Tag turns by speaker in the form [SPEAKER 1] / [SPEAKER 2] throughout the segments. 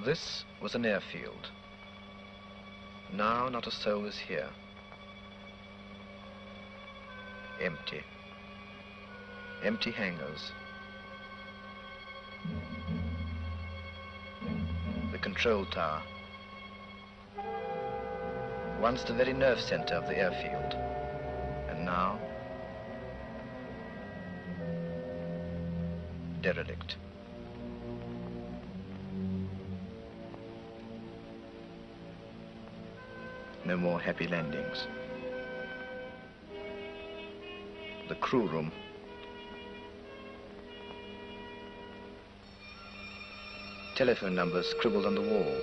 [SPEAKER 1] This was an airfield. Now not a soul is here. Empty. Empty hangars. The control tower. Once the very nerve center of the airfield. And now, derelict. No more happy landings. The crew room. Telephone numbers scribbled on the wall.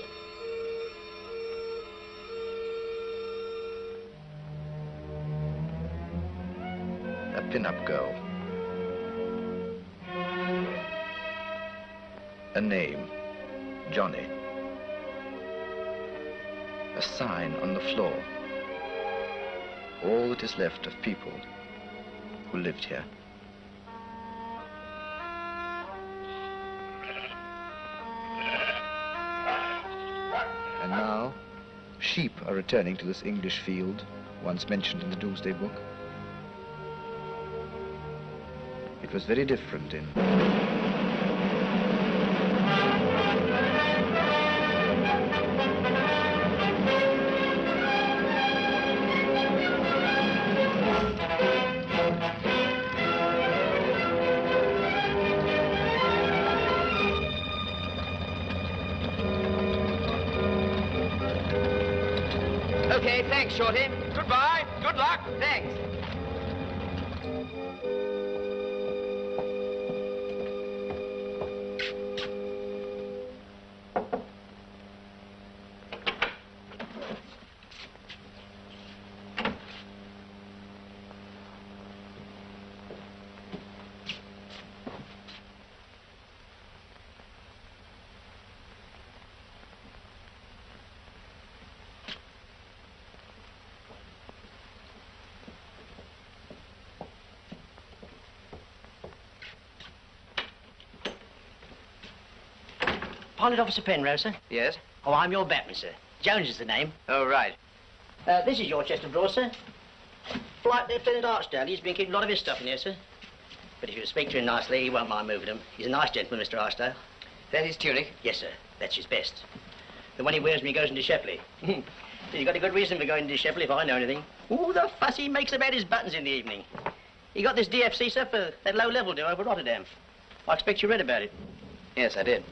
[SPEAKER 1] A pin-up girl. A name, Johnny. A sign on the floor. All that is left of people who lived here. And now, sheep are returning to this English field, once mentioned in the Doomsday Book. It was very different in...
[SPEAKER 2] Okay, thanks, Shorty.
[SPEAKER 3] Goodbye. Good luck.
[SPEAKER 2] Thanks.
[SPEAKER 4] Pilot Officer Penrose, sir?
[SPEAKER 2] Yes?
[SPEAKER 4] Oh, I'm your batman, sir. Jones is the name.
[SPEAKER 2] Oh, right.
[SPEAKER 4] This is your chest of drawers, sir. Flight Lieutenant Archdale. He's been keeping a lot of his stuff in here, sir. But if you speak to him nicely, he won't mind moving them. He's a nice gentleman, Mr. Archdale.
[SPEAKER 2] That his tunic?
[SPEAKER 4] Yes, sir. That's his best. The one he wears when he goes into Shepley. He's got a good reason for going into Shepley, if I know anything. Ooh, the fuss he makes about his buttons in the evening. He got this DFC, sir, for that low-level deal over Rotterdam. I expect you read about it.
[SPEAKER 2] Yes, I did.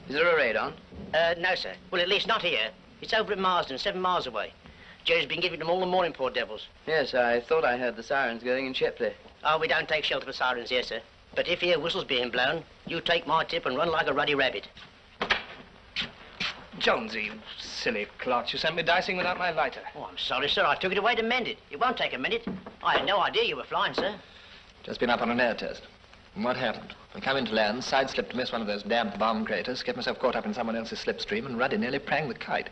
[SPEAKER 2] Is there a raid on?
[SPEAKER 4] No, sir. Well, at least not here. It's over at Marsden, 7 miles away. Joe's been giving them all the morning, poor devils.
[SPEAKER 2] Yes, I thought I heard the sirens going in Shepley.
[SPEAKER 4] Oh, we don't take shelter for sirens here, sir. But if you hear whistles being blown, you take my tip and run like a ruddy rabbit.
[SPEAKER 3] Jonesy, you silly clot. You sent me dicing without my lighter.
[SPEAKER 4] Oh, I'm sorry, sir. I took it away to mend it. It won't take a minute. I had no idea you were flying, sir.
[SPEAKER 1] Just been up on an air test. And what happened? I come into land, side-slipped to miss one of those damp bomb craters, get myself caught up in someone else's slipstream, and Ruddy nearly pranged the kite.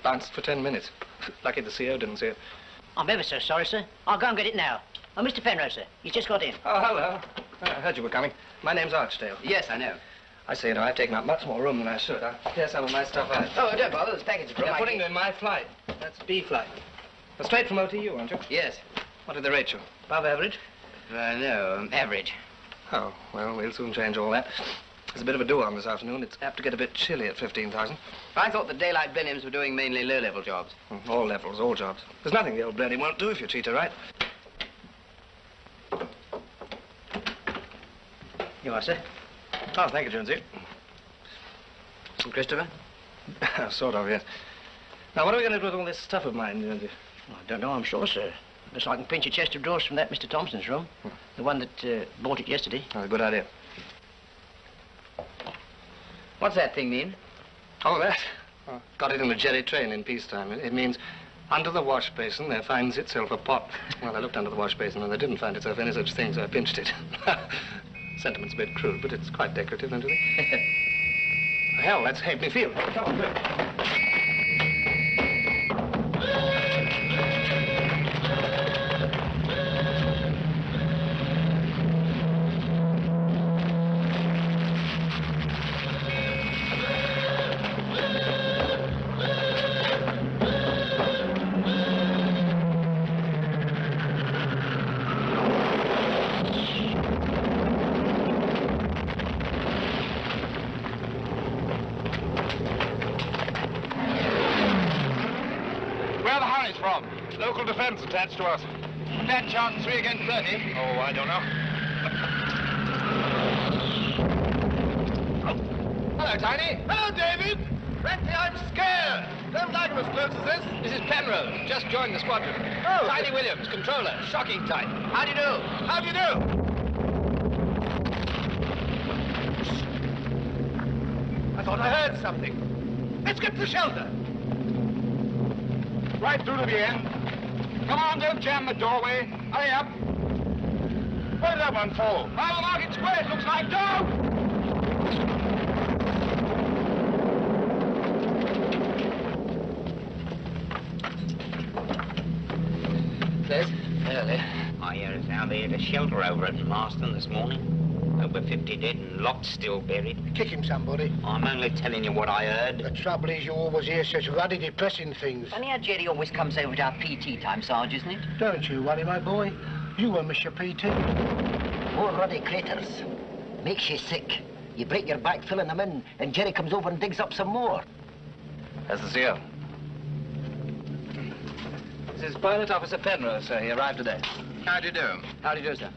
[SPEAKER 3] Bounced for 10 minutes. Lucky the CO didn't see it.
[SPEAKER 4] I'm ever so sorry, sir. I'll go and get it now. Oh, Mr. Penrose, sir. He's just got in.
[SPEAKER 3] Oh, hello. I heard you were coming. My name's Archdale.
[SPEAKER 2] Yes, I know.
[SPEAKER 3] I say, you know, I've taken up much more room than I should. I'll clear some of my stuff out.
[SPEAKER 2] Oh, don't bother. There's packets from
[SPEAKER 3] You're putting them in my flight. That's B flight. You're straight from OTU, aren't you?
[SPEAKER 2] Yes.
[SPEAKER 3] What did they rate you? Above average?
[SPEAKER 2] No, average.
[SPEAKER 3] Oh, well, we'll soon change all that. There's a bit of a do-on this afternoon. It's apt to get a bit chilly at 15,000.
[SPEAKER 2] I thought the daylight Blenheims were doing mainly low-level jobs.
[SPEAKER 3] All levels, all jobs. There's nothing the old Blenheim won't do if you treat her right.
[SPEAKER 4] You are, sir.
[SPEAKER 3] Oh, thank you, Jonesy.
[SPEAKER 2] Christopher?
[SPEAKER 3] Sort of, yes. Now, what are we going to do with all this stuff of mine, Jonesy?
[SPEAKER 4] I don't know, I'm sure, sir. Unless I can pinch a chest of drawers from that Mr. Thompson's room. The one that bought it yesterday.
[SPEAKER 3] Oh, good idea.
[SPEAKER 2] What's that thing mean?
[SPEAKER 3] Oh, that? Oh, got it in a jerry train in peacetime. It means under the wash basin there finds itself a pot. Well, I looked under the wash basin and there didn't find itself any such thing, so I pinched it. Sentiment's a bit crude, but it's quite decorative, don't you think? Hell, that's Halfpenny Field. Come on, quick.
[SPEAKER 5] defense attached to us.
[SPEAKER 6] Fat chance 3 against 30.
[SPEAKER 5] Oh, I don't know.
[SPEAKER 6] Hello, Tiny.
[SPEAKER 5] Hello, David.
[SPEAKER 6] Frankly, I'm scared. Don't like him as close as this.
[SPEAKER 1] This is Penrose, just joined the squadron.
[SPEAKER 6] Oh.
[SPEAKER 1] Tiny Williams, controller, shocking type.
[SPEAKER 6] How do you do?
[SPEAKER 5] How do you do?
[SPEAKER 6] I thought I heard something. Let's get to the shelter.
[SPEAKER 5] Right through to the end. Come on, don't jam the doorway. Hurry up. Where did that one fall? By the market square, it looks like. Go!
[SPEAKER 1] Yes, early.
[SPEAKER 7] I hear it's now there at a shelter over at Marston this morning. Over 50 dead and lots still buried.
[SPEAKER 8] Kick him, somebody.
[SPEAKER 7] I'm only telling you what I heard.
[SPEAKER 8] The trouble is you always hear such ruddy, depressing things.
[SPEAKER 2] Funny how Jerry always comes over to our PT time, Sarge, isn't it?
[SPEAKER 8] Don't you worry, my boy. You won't miss your PT.
[SPEAKER 9] More ruddy craters. Makes you sick. You break your back filling them in, and Jerry comes over and digs up some more.
[SPEAKER 1] That's the seal. This is Pilot Officer Penrose, sir. He arrived today.
[SPEAKER 6] How do you do?
[SPEAKER 2] How do you do, sir?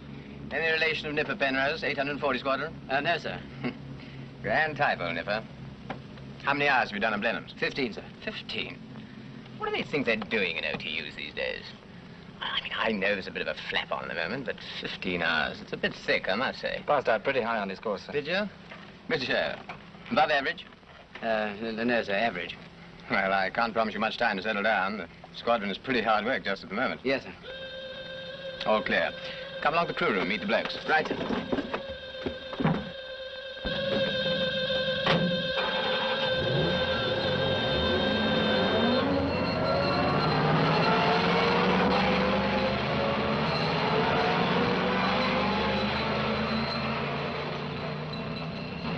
[SPEAKER 6] Any relation of Nipper Penrose, 840 Squadron?
[SPEAKER 2] No, sir.
[SPEAKER 6] Grand typo, Nipper. How many hours have you done on Blenheim's?
[SPEAKER 2] 15, sir.
[SPEAKER 6] 15. What do they think they're doing in OTUs these days? I mean, I know there's a bit of a flap on at the moment, but 15 hours, it's a bit thick, I must say.
[SPEAKER 1] Passed out pretty high on his course, sir.
[SPEAKER 6] Did you? Good show. Above average?
[SPEAKER 2] No, sir, average.
[SPEAKER 6] Well, I can't promise you much time to settle down. The squadron is pretty hard work just at the moment.
[SPEAKER 2] Yes, sir.
[SPEAKER 6] All clear. Come along to the crew room, meet the blokes.
[SPEAKER 2] Right, sir.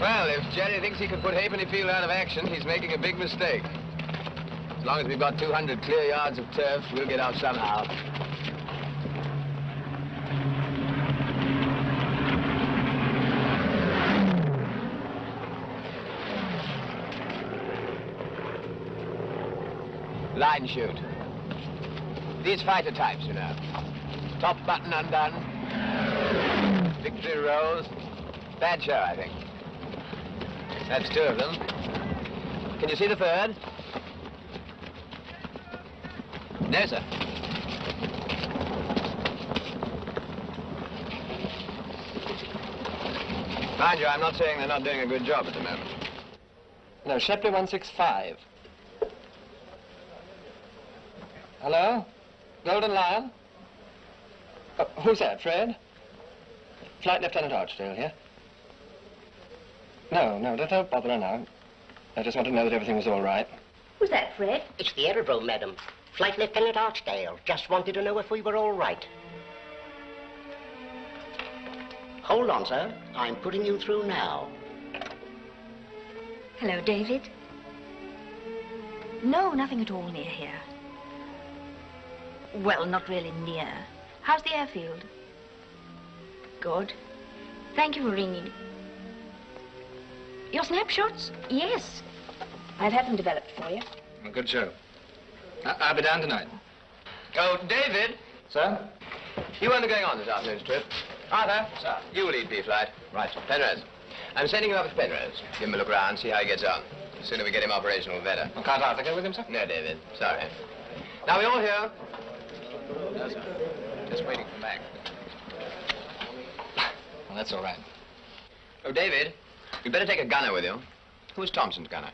[SPEAKER 6] Well, if Jerry thinks he can put Halfpenny Field out of action, he's making a big mistake. As long as we've got 200 clear yards of turf, we'll get out somehow. Line shoot. These fighter types, you know. Top button undone. Victory rolls. Bad show, I think. That's 2 of them. Can you see the 3rd? No, sir. Mind you, I'm not saying they're not doing a good job at the moment.
[SPEAKER 1] No, Shepley 165. Hello? Golden Lion? Who's that, Fred? Flight Lieutenant Archdale here. No, don't bother her now. I just want to know that everything was all right.
[SPEAKER 10] Who's that, Fred?
[SPEAKER 9] It's the aerodrome, madam. Flight Lieutenant Archdale. Just wanted to know if we were all right. Hold on, sir. I'm putting you through now.
[SPEAKER 10] Hello, David. No, nothing at all near here. Well, not really near. How's the airfield? Good. Thank you for ringing. Your snapshots? Yes. I've had them developed for you.
[SPEAKER 1] Well, good show. I'll be down tonight.
[SPEAKER 6] Oh, David.
[SPEAKER 1] Sir?
[SPEAKER 6] You weren't going on this afternoon's trip. Arthur.
[SPEAKER 1] Sir.
[SPEAKER 6] You lead B-flight. Right. Penrose. I'm sending him up to Penrose. Give him a look around, see how he gets on. The sooner we get him operational, the better.
[SPEAKER 1] Well, can't Arthur go with him, sir?
[SPEAKER 6] No, David. Sorry. Now, we all here?
[SPEAKER 1] No, sir.
[SPEAKER 6] Just waiting for Mac.
[SPEAKER 1] Well, that's all right.
[SPEAKER 6] Oh, David, you'd better take a gunner with you. Who's Thompson's gunner?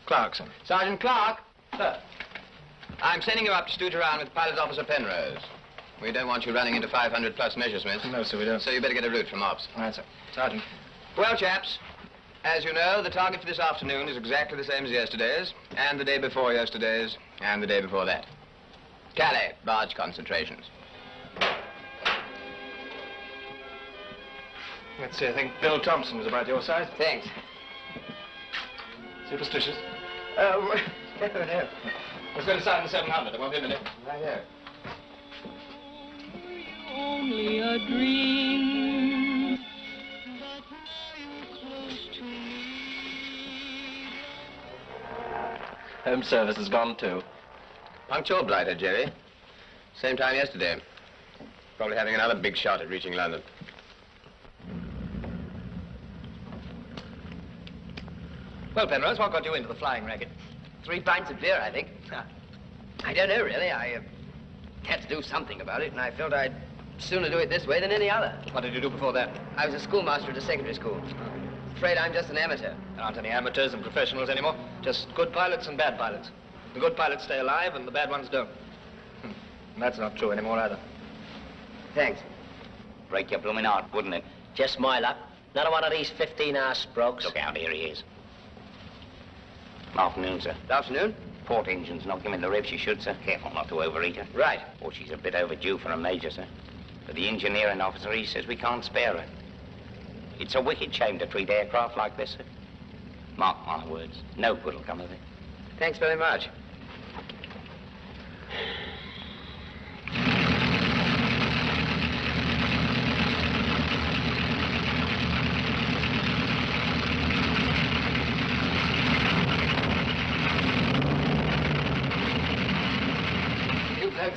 [SPEAKER 1] Clarkson.
[SPEAKER 6] Sergeant Clark.
[SPEAKER 1] Sir.
[SPEAKER 6] I'm sending you up to stoot around with Pilot Officer Penrose. We don't want you running into 500-plus measures,
[SPEAKER 1] No, sir, we don't.
[SPEAKER 6] So you better get a route from Ops.
[SPEAKER 1] All right, sir. Sergeant.
[SPEAKER 6] Well, chaps, as you know, the target for this afternoon is exactly the same as yesterday's, and the day before yesterday's, and the day before that. Calais, barge concentrations.
[SPEAKER 1] Let's see, I think Bill Thompson was about your size.
[SPEAKER 6] Thanks.
[SPEAKER 1] Superstitious?
[SPEAKER 6] Oh, no.
[SPEAKER 1] Let's go to Silent 700. There won't be a minute.
[SPEAKER 6] Right here.
[SPEAKER 11] Only a dream.
[SPEAKER 1] Home service has gone too.
[SPEAKER 6] Punctual blighter, Jerry. Same time yesterday. Probably having another big shot at reaching London.
[SPEAKER 1] Well, Penrose, what got you into the flying racket?
[SPEAKER 12] 3 pints of beer, I think. I don't know, really. I had to do something about it, and I felt I'd sooner do it this way than any other.
[SPEAKER 1] What did you do before that?
[SPEAKER 12] I was a schoolmaster at a secondary school. Afraid I'm just an amateur.
[SPEAKER 1] There aren't any amateurs and professionals anymore. Just good pilots and bad pilots. The good pilots stay alive and the bad ones don't. And that's not true anymore either.
[SPEAKER 12] Thanks.
[SPEAKER 7] Break your blooming heart, wouldn't it?
[SPEAKER 4] Just my luck. Another one of these 15-hour sprogs.
[SPEAKER 7] Look out, here he is. Afternoon, sir.
[SPEAKER 12] Good afternoon.
[SPEAKER 7] Port engine's knocked him in the ribs, she should, sir. Careful not to overheat her.
[SPEAKER 12] Right.
[SPEAKER 7] Oh, she's a bit overdue for a major, sir. But the engineering officer, he says we can't spare her. It's a wicked shame to treat aircraft like this, sir. Mark my words, no good will come of it.
[SPEAKER 12] Thanks very much.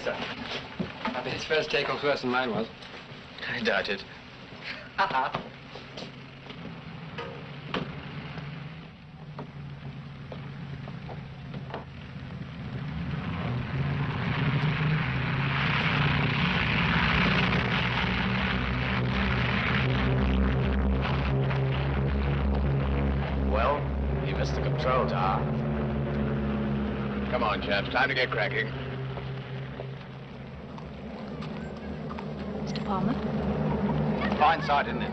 [SPEAKER 3] Sir. I bet his first takeoff worse than mine was.
[SPEAKER 1] I doubt it.
[SPEAKER 6] Well, you missed the control tower. Come on, chaps, time to get cracking.
[SPEAKER 10] Mr. Palmer?
[SPEAKER 6] Fine sight, isn't it?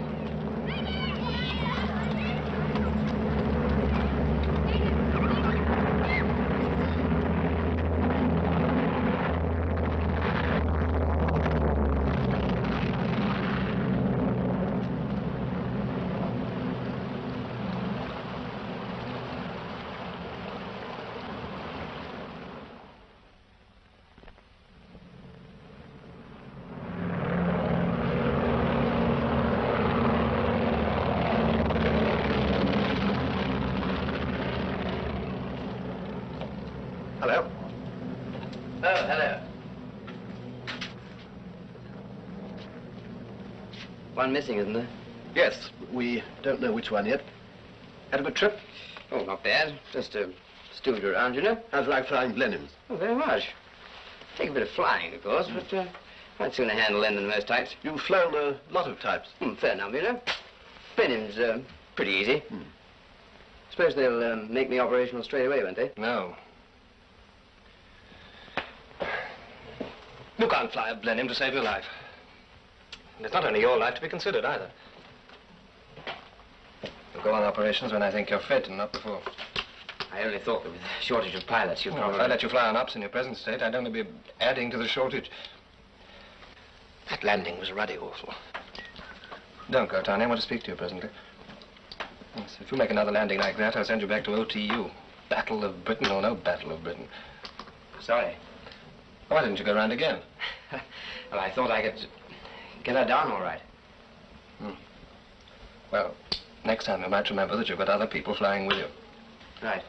[SPEAKER 1] Hello?
[SPEAKER 12] Oh, hello. One missing, isn't there?
[SPEAKER 8] Yes, we don't know which one yet. Had a good trip?
[SPEAKER 12] Oh, not bad. Just stewed around, you know.
[SPEAKER 8] How'd you like flying Blenheims?
[SPEAKER 12] Oh, very much. Take a bit of flying, of course, but I'd sooner handle them than most types.
[SPEAKER 8] You've flown a lot of types.
[SPEAKER 12] Fair number, you know. Blenheim's pretty easy. Suppose they'll make me operational straight away, won't they?
[SPEAKER 1] No. You can't fly a Blenheim to save your life. And it's not only your life to be considered, either. You'll go on operations when I think you're fit and not before.
[SPEAKER 12] I only thought that with the shortage of pilots, you'd probably...
[SPEAKER 1] If I let you fly on ups in your present state, I'd only be adding to the shortage. That landing was ruddy awful. Don't go, Tony. I want to speak to you presently. Yes, if you make another landing like that, I'll send you back to OTU. Battle of Britain or no Battle of Britain.
[SPEAKER 12] Sorry.
[SPEAKER 1] Why didn't you go round again?
[SPEAKER 12] Well, I thought I could get her down all right.
[SPEAKER 1] Well, next time you might remember that you've got other people flying with you.
[SPEAKER 12] Right.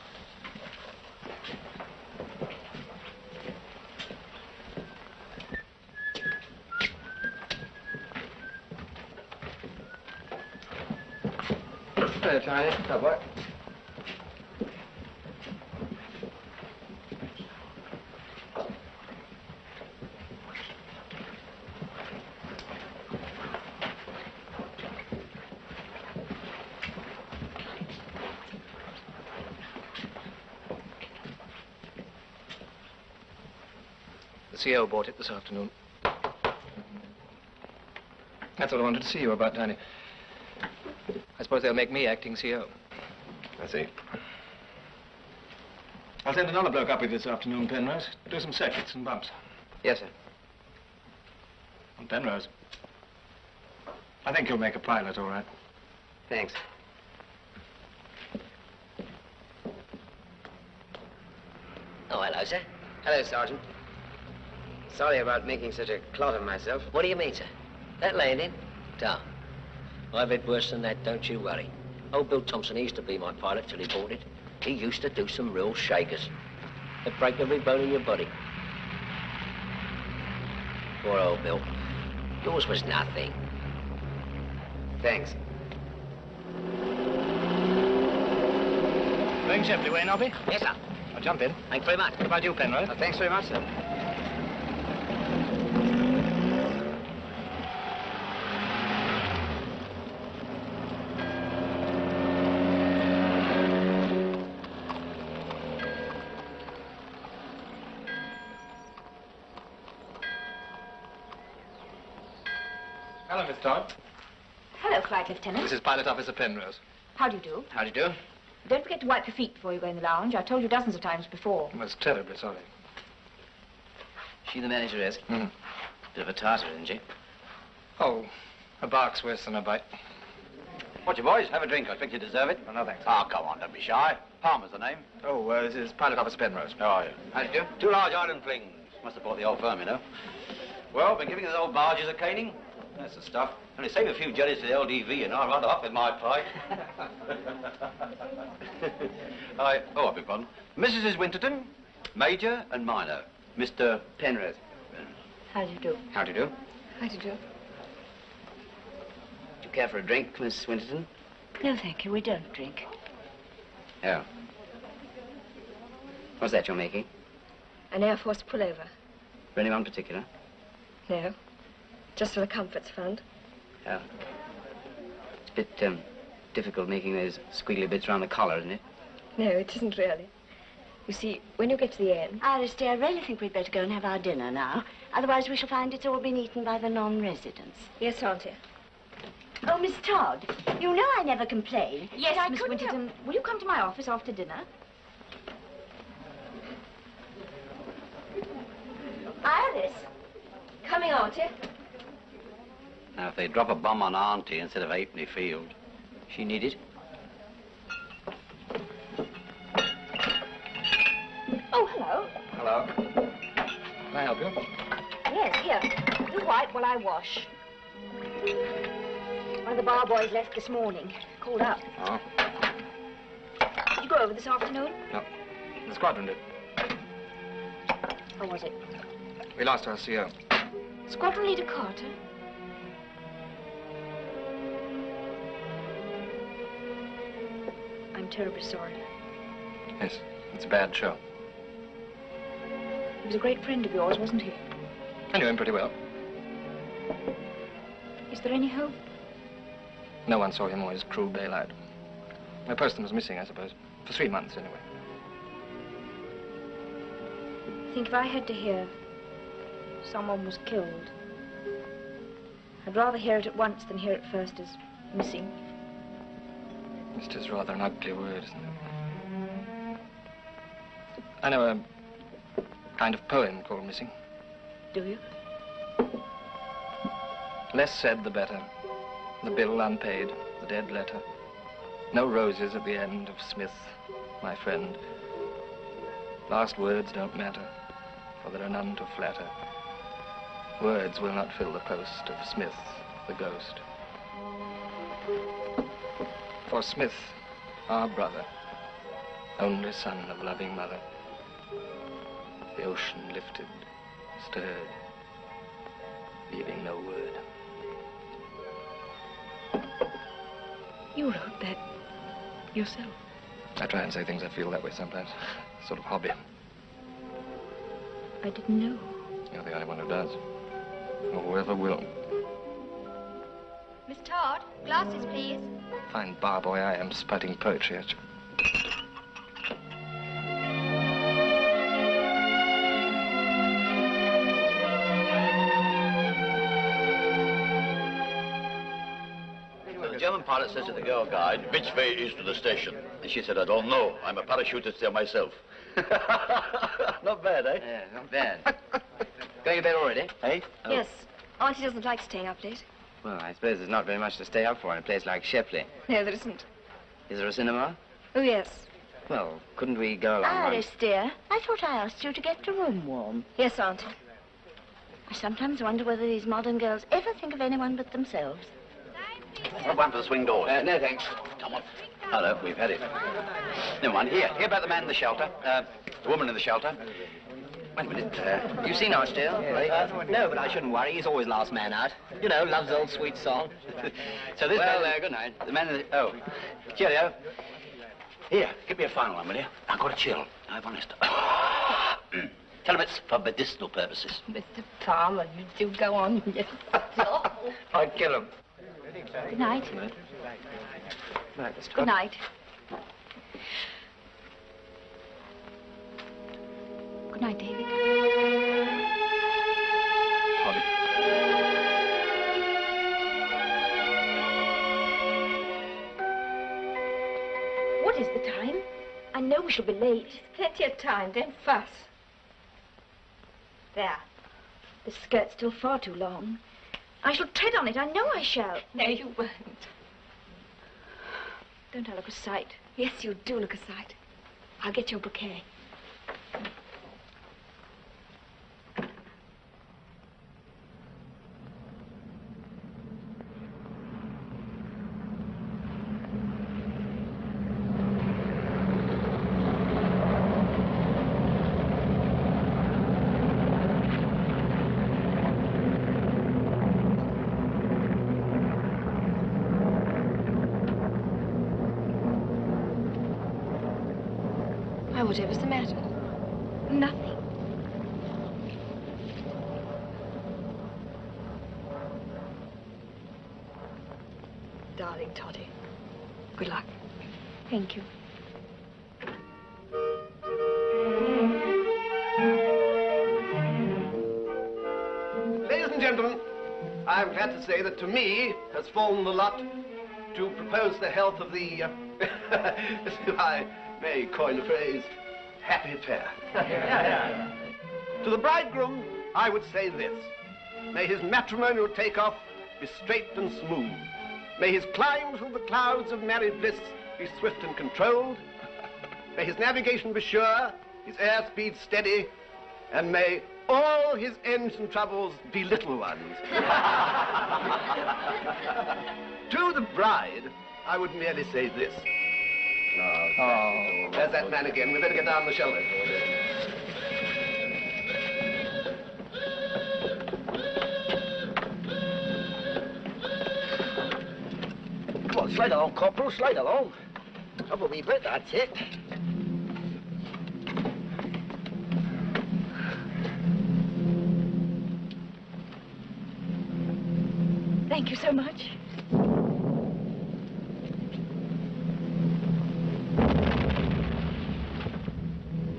[SPEAKER 12] Hello, Tiny. Hello, boy.
[SPEAKER 1] The CO bought it this afternoon. That's what I wanted to see you about, Tiny. I suppose they'll make me acting CO.
[SPEAKER 8] I see.
[SPEAKER 3] I'll send another bloke up with you this afternoon, Penrose. Do some circuits and bumps.
[SPEAKER 12] Yes, sir.
[SPEAKER 3] And Penrose, I think you'll make a pilot, all right.
[SPEAKER 12] Thanks. Oh, hello, sir. Hello, Sergeant. Sorry about making such a clot of myself.
[SPEAKER 4] What do you mean, sir? That landing? Tom, I've had worse than that, don't you worry. Old Bill Thompson, he used to be my pilot till he bought it. He used to do some real shakers. They'd break every bone in your body.
[SPEAKER 12] Poor old Bill. Yours was nothing. Thanks.
[SPEAKER 3] Going Shepley way, Nobby?
[SPEAKER 12] Yes, sir.
[SPEAKER 3] I'll jump in.
[SPEAKER 12] Thanks very much.
[SPEAKER 3] How about you, Penrose?
[SPEAKER 12] Thanks very much, sir.
[SPEAKER 1] Hello, Miss Todd.
[SPEAKER 10] Hello, Flight Lieutenant.
[SPEAKER 3] This is Pilot Officer Penrose.
[SPEAKER 10] How do you do?
[SPEAKER 3] How do you do?
[SPEAKER 10] Don't forget to wipe your feet before you go in the lounge. I've told you dozens of times before.
[SPEAKER 3] I was terribly sorry.
[SPEAKER 12] She the manageress?
[SPEAKER 3] Mm.
[SPEAKER 12] Bit of a tartar, isn't she?
[SPEAKER 3] Oh, a bark's worse than a bite.
[SPEAKER 13] What you boys? Have a drink. I expect you deserve it.
[SPEAKER 3] Oh, no, thanks.
[SPEAKER 13] Oh, come on, don't be shy. Palmer's the name.
[SPEAKER 3] Oh, this is Pilot Officer Penrose.
[SPEAKER 13] Oh, yeah. How do you do? 2 large island flings. Must have bought the old firm, you know. Well, been giving those old barges a caning. That's the stuff. Only save a few jellies to the LDV, and I'll run off with my pipe. I beg pardon. Mrs. Winterton, Major and Minor. Mr.
[SPEAKER 12] Penrose.
[SPEAKER 10] How do you do?
[SPEAKER 12] How do you do?
[SPEAKER 10] How do you do?
[SPEAKER 12] Do you care for a drink, Miss Winterton?
[SPEAKER 10] No, thank you. We don't drink.
[SPEAKER 12] Oh. What's that you're making?
[SPEAKER 10] An Air Force pullover.
[SPEAKER 12] For anyone particular?
[SPEAKER 10] No. Just for the Comforts Fund.
[SPEAKER 12] Oh. It's a bit, difficult making those squiggly bits around the collar, isn't it?
[SPEAKER 10] No, it isn't really. You see, when you get to the end...
[SPEAKER 14] Iris, dear, I really think we'd better go and have our dinner now. Otherwise, we shall find it's all been eaten by the non-residents.
[SPEAKER 10] Yes, Auntie.
[SPEAKER 14] Oh, Miss Todd, you know I never complain.
[SPEAKER 10] Yes,
[SPEAKER 14] but I
[SPEAKER 10] Miss
[SPEAKER 14] couldn't
[SPEAKER 10] Winterton, will you come to my office after dinner? Iris. Coming, Auntie.
[SPEAKER 13] Now, if they drop a bomb on Auntie instead of Halfpenny Field,
[SPEAKER 12] She need it?
[SPEAKER 10] Oh, hello.
[SPEAKER 3] Hello. Can I help you?
[SPEAKER 10] Yes, here. You wipe while I wash. One of the bar boys left this morning. Called up.
[SPEAKER 3] Oh.
[SPEAKER 10] Did you go over this afternoon?
[SPEAKER 3] No. The Squadron did.
[SPEAKER 10] Or was it?
[SPEAKER 3] We lost our CO.
[SPEAKER 10] Squadron Leader Carter? I'm terribly sorry.
[SPEAKER 3] Yes, it's a bad show.
[SPEAKER 10] He was a great friend of yours, wasn't he?
[SPEAKER 3] I knew him pretty well.
[SPEAKER 10] Is there any hope?
[SPEAKER 3] No one saw him or his crew bail out. A person was missing, I suppose. For 3 months, anyway.
[SPEAKER 10] I think if I had to hear someone was killed, I'd rather hear it at once than hear it first as missing.
[SPEAKER 3] It's just rather an ugly word, isn't it? I know a kind of poem called Missing.
[SPEAKER 10] Do you?
[SPEAKER 3] Less said, the better. The bill unpaid, the dead letter. No roses at the end of Smith, my friend. Last words don't matter, for there are none to flatter. Words will not fill the post of Smith, the ghost. For Smith, our brother, only son of loving mother, the ocean lifted, stirred, leaving no word.
[SPEAKER 10] You wrote that yourself.
[SPEAKER 3] I try and say things I feel that way sometimes. Sort of hobby.
[SPEAKER 10] I didn't know.
[SPEAKER 3] You're the only one who does. Or whoever will.
[SPEAKER 10] Miss Todd, glasses, please.
[SPEAKER 3] Fine bar boy I am, spouting poetry at you.
[SPEAKER 13] The German pilot says to the girl guide, which way is to the station? And she said, I don't know. I'm a parachutist there myself. Not bad, eh?
[SPEAKER 12] Yeah, not bad. Going to bed already?
[SPEAKER 13] Hey?
[SPEAKER 12] Oh.
[SPEAKER 10] Yes. Auntie doesn't like staying up late.
[SPEAKER 12] Well, I suppose there's not very much to stay up for in a place like Shepley.
[SPEAKER 10] No, there isn't.
[SPEAKER 12] Is there a cinema?
[SPEAKER 10] Oh, yes.
[SPEAKER 12] Well, couldn't we go along one?
[SPEAKER 14] Iris, dear, I thought I asked you to get the room warm.
[SPEAKER 10] Yes, Auntie.
[SPEAKER 14] I sometimes wonder whether these modern girls ever think of anyone but themselves.
[SPEAKER 13] One for the swing doors.
[SPEAKER 12] No, thanks.
[SPEAKER 13] Come on. Hello, we've had it. Never mind. Here about the man in the shelter. The woman in the shelter.
[SPEAKER 12] Wait a minute. Have you seen Archdale?
[SPEAKER 4] No, but I shouldn't worry. He's always last man out. You know, loves old sweet song.
[SPEAKER 13] So this
[SPEAKER 4] Well,
[SPEAKER 13] man...
[SPEAKER 4] good night.
[SPEAKER 13] The man... Oh. Cheerio. Here, give me a final one, will you? I've got a chill. I've honest. Tell him it's for medicinal purposes.
[SPEAKER 14] Mr. Palmer, you do go on.
[SPEAKER 1] I'd kill him.
[SPEAKER 14] Good night.
[SPEAKER 1] Night, Mr.
[SPEAKER 14] Good night. Good night, David.
[SPEAKER 10] What is the time? I know we shall be late.
[SPEAKER 14] Plenty of time, don't fuss.
[SPEAKER 10] There. The skirt's still far too long. I shall tread on it. I know I shall.
[SPEAKER 14] No, you won't.
[SPEAKER 10] Don't I look a sight? Yes, you do look a sight. I'll get your bouquet.
[SPEAKER 14] Whatever's the matter?
[SPEAKER 10] Nothing.
[SPEAKER 14] Darling Toddy, good luck.
[SPEAKER 10] Thank you.
[SPEAKER 8] Ladies and gentlemen, I am glad to say that to me has fallen the lot to propose the health of the, if I may coin a phrase, happy pair. To the bridegroom, I would say this. May his matrimonial takeoff be straight and smooth. May his climb through the clouds of married bliss be swift and controlled. May his navigation be sure, his airspeed steady, and may all his engine troubles be little ones. To the bride, I would merely say this. Oh, there's that man again. We better get down the shelter.
[SPEAKER 9] Come on, slide along, Corporal, slide along. Up a wee bit, that's it.
[SPEAKER 10] Thank you so much.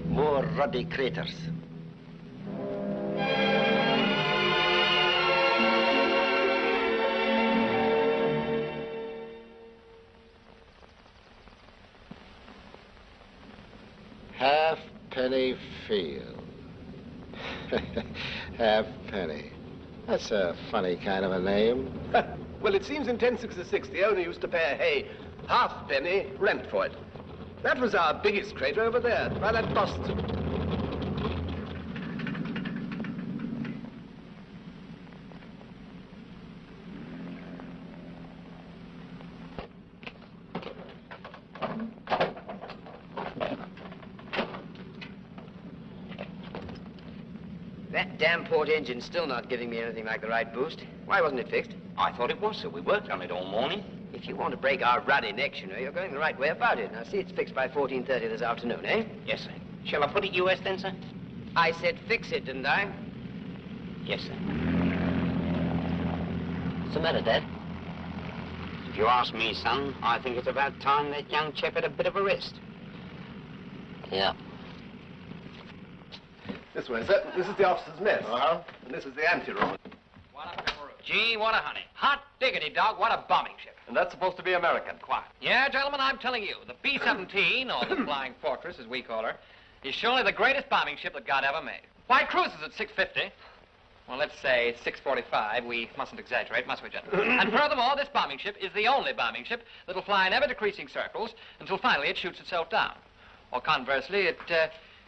[SPEAKER 9] More ruddy craters.
[SPEAKER 15] Halfpenny Field. Halfpenny. That's a funny kind of a name.
[SPEAKER 8] Well, it seems in 1066 the owner used to pay a halfpenny rent for it. That was our biggest crater over there, right at Boston.
[SPEAKER 12] That damn port engine's still not giving me anything like the right boost. Why wasn't it fixed?
[SPEAKER 7] I thought it was, sir. We worked on it all morning.
[SPEAKER 12] If you want to break our ruddy necks, you know, you're going the right way about it. Now, see, it's fixed by 14:30 this afternoon, eh?
[SPEAKER 7] Yes, sir. Shall I put it US then, sir?
[SPEAKER 12] I said fix it, didn't I?
[SPEAKER 7] Yes, sir.
[SPEAKER 9] What's the matter, Dad?
[SPEAKER 7] If you ask me, son, I think it's about time that young chap had a bit of a rest.
[SPEAKER 9] Yeah.
[SPEAKER 8] This way, sir. This is the officer's mess.
[SPEAKER 15] Uh-huh.
[SPEAKER 8] And this is the anteroom.
[SPEAKER 16] Gee, what a honey. Hot diggity, dog, what a bombing ship.
[SPEAKER 1] And that's supposed to be American.
[SPEAKER 16] Quiet. Yeah, gentlemen, I'm telling you, the B-17, or the Flying Fortress, as we call her, is surely the greatest bombing ship that God ever made. Why, cruises at 650. Well, let's say 645. We mustn't exaggerate, must we, gentlemen? And furthermore, this bombing ship is the only bombing ship that'll fly in ever-decreasing circles until finally it shoots itself down. Or conversely, it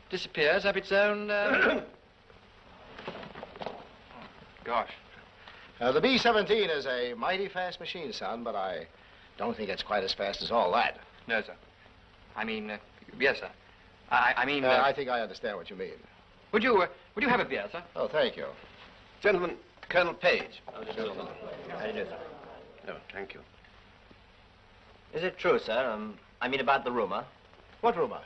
[SPEAKER 16] disappears of its own... Oh, gosh.
[SPEAKER 15] The B-17 is a mighty fast machine, son, but I don't think it's quite as fast as all that.
[SPEAKER 16] No, sir. I mean, yes, sir. I mean...
[SPEAKER 15] I think I understand what you mean.
[SPEAKER 16] Would you have a beer, sir?
[SPEAKER 15] Oh, thank you.
[SPEAKER 8] Gentlemen, Colonel Page.
[SPEAKER 12] How do you do, sir?
[SPEAKER 8] No, thank you.
[SPEAKER 12] Is it true, sir? I mean about the rumor.
[SPEAKER 15] What rumor?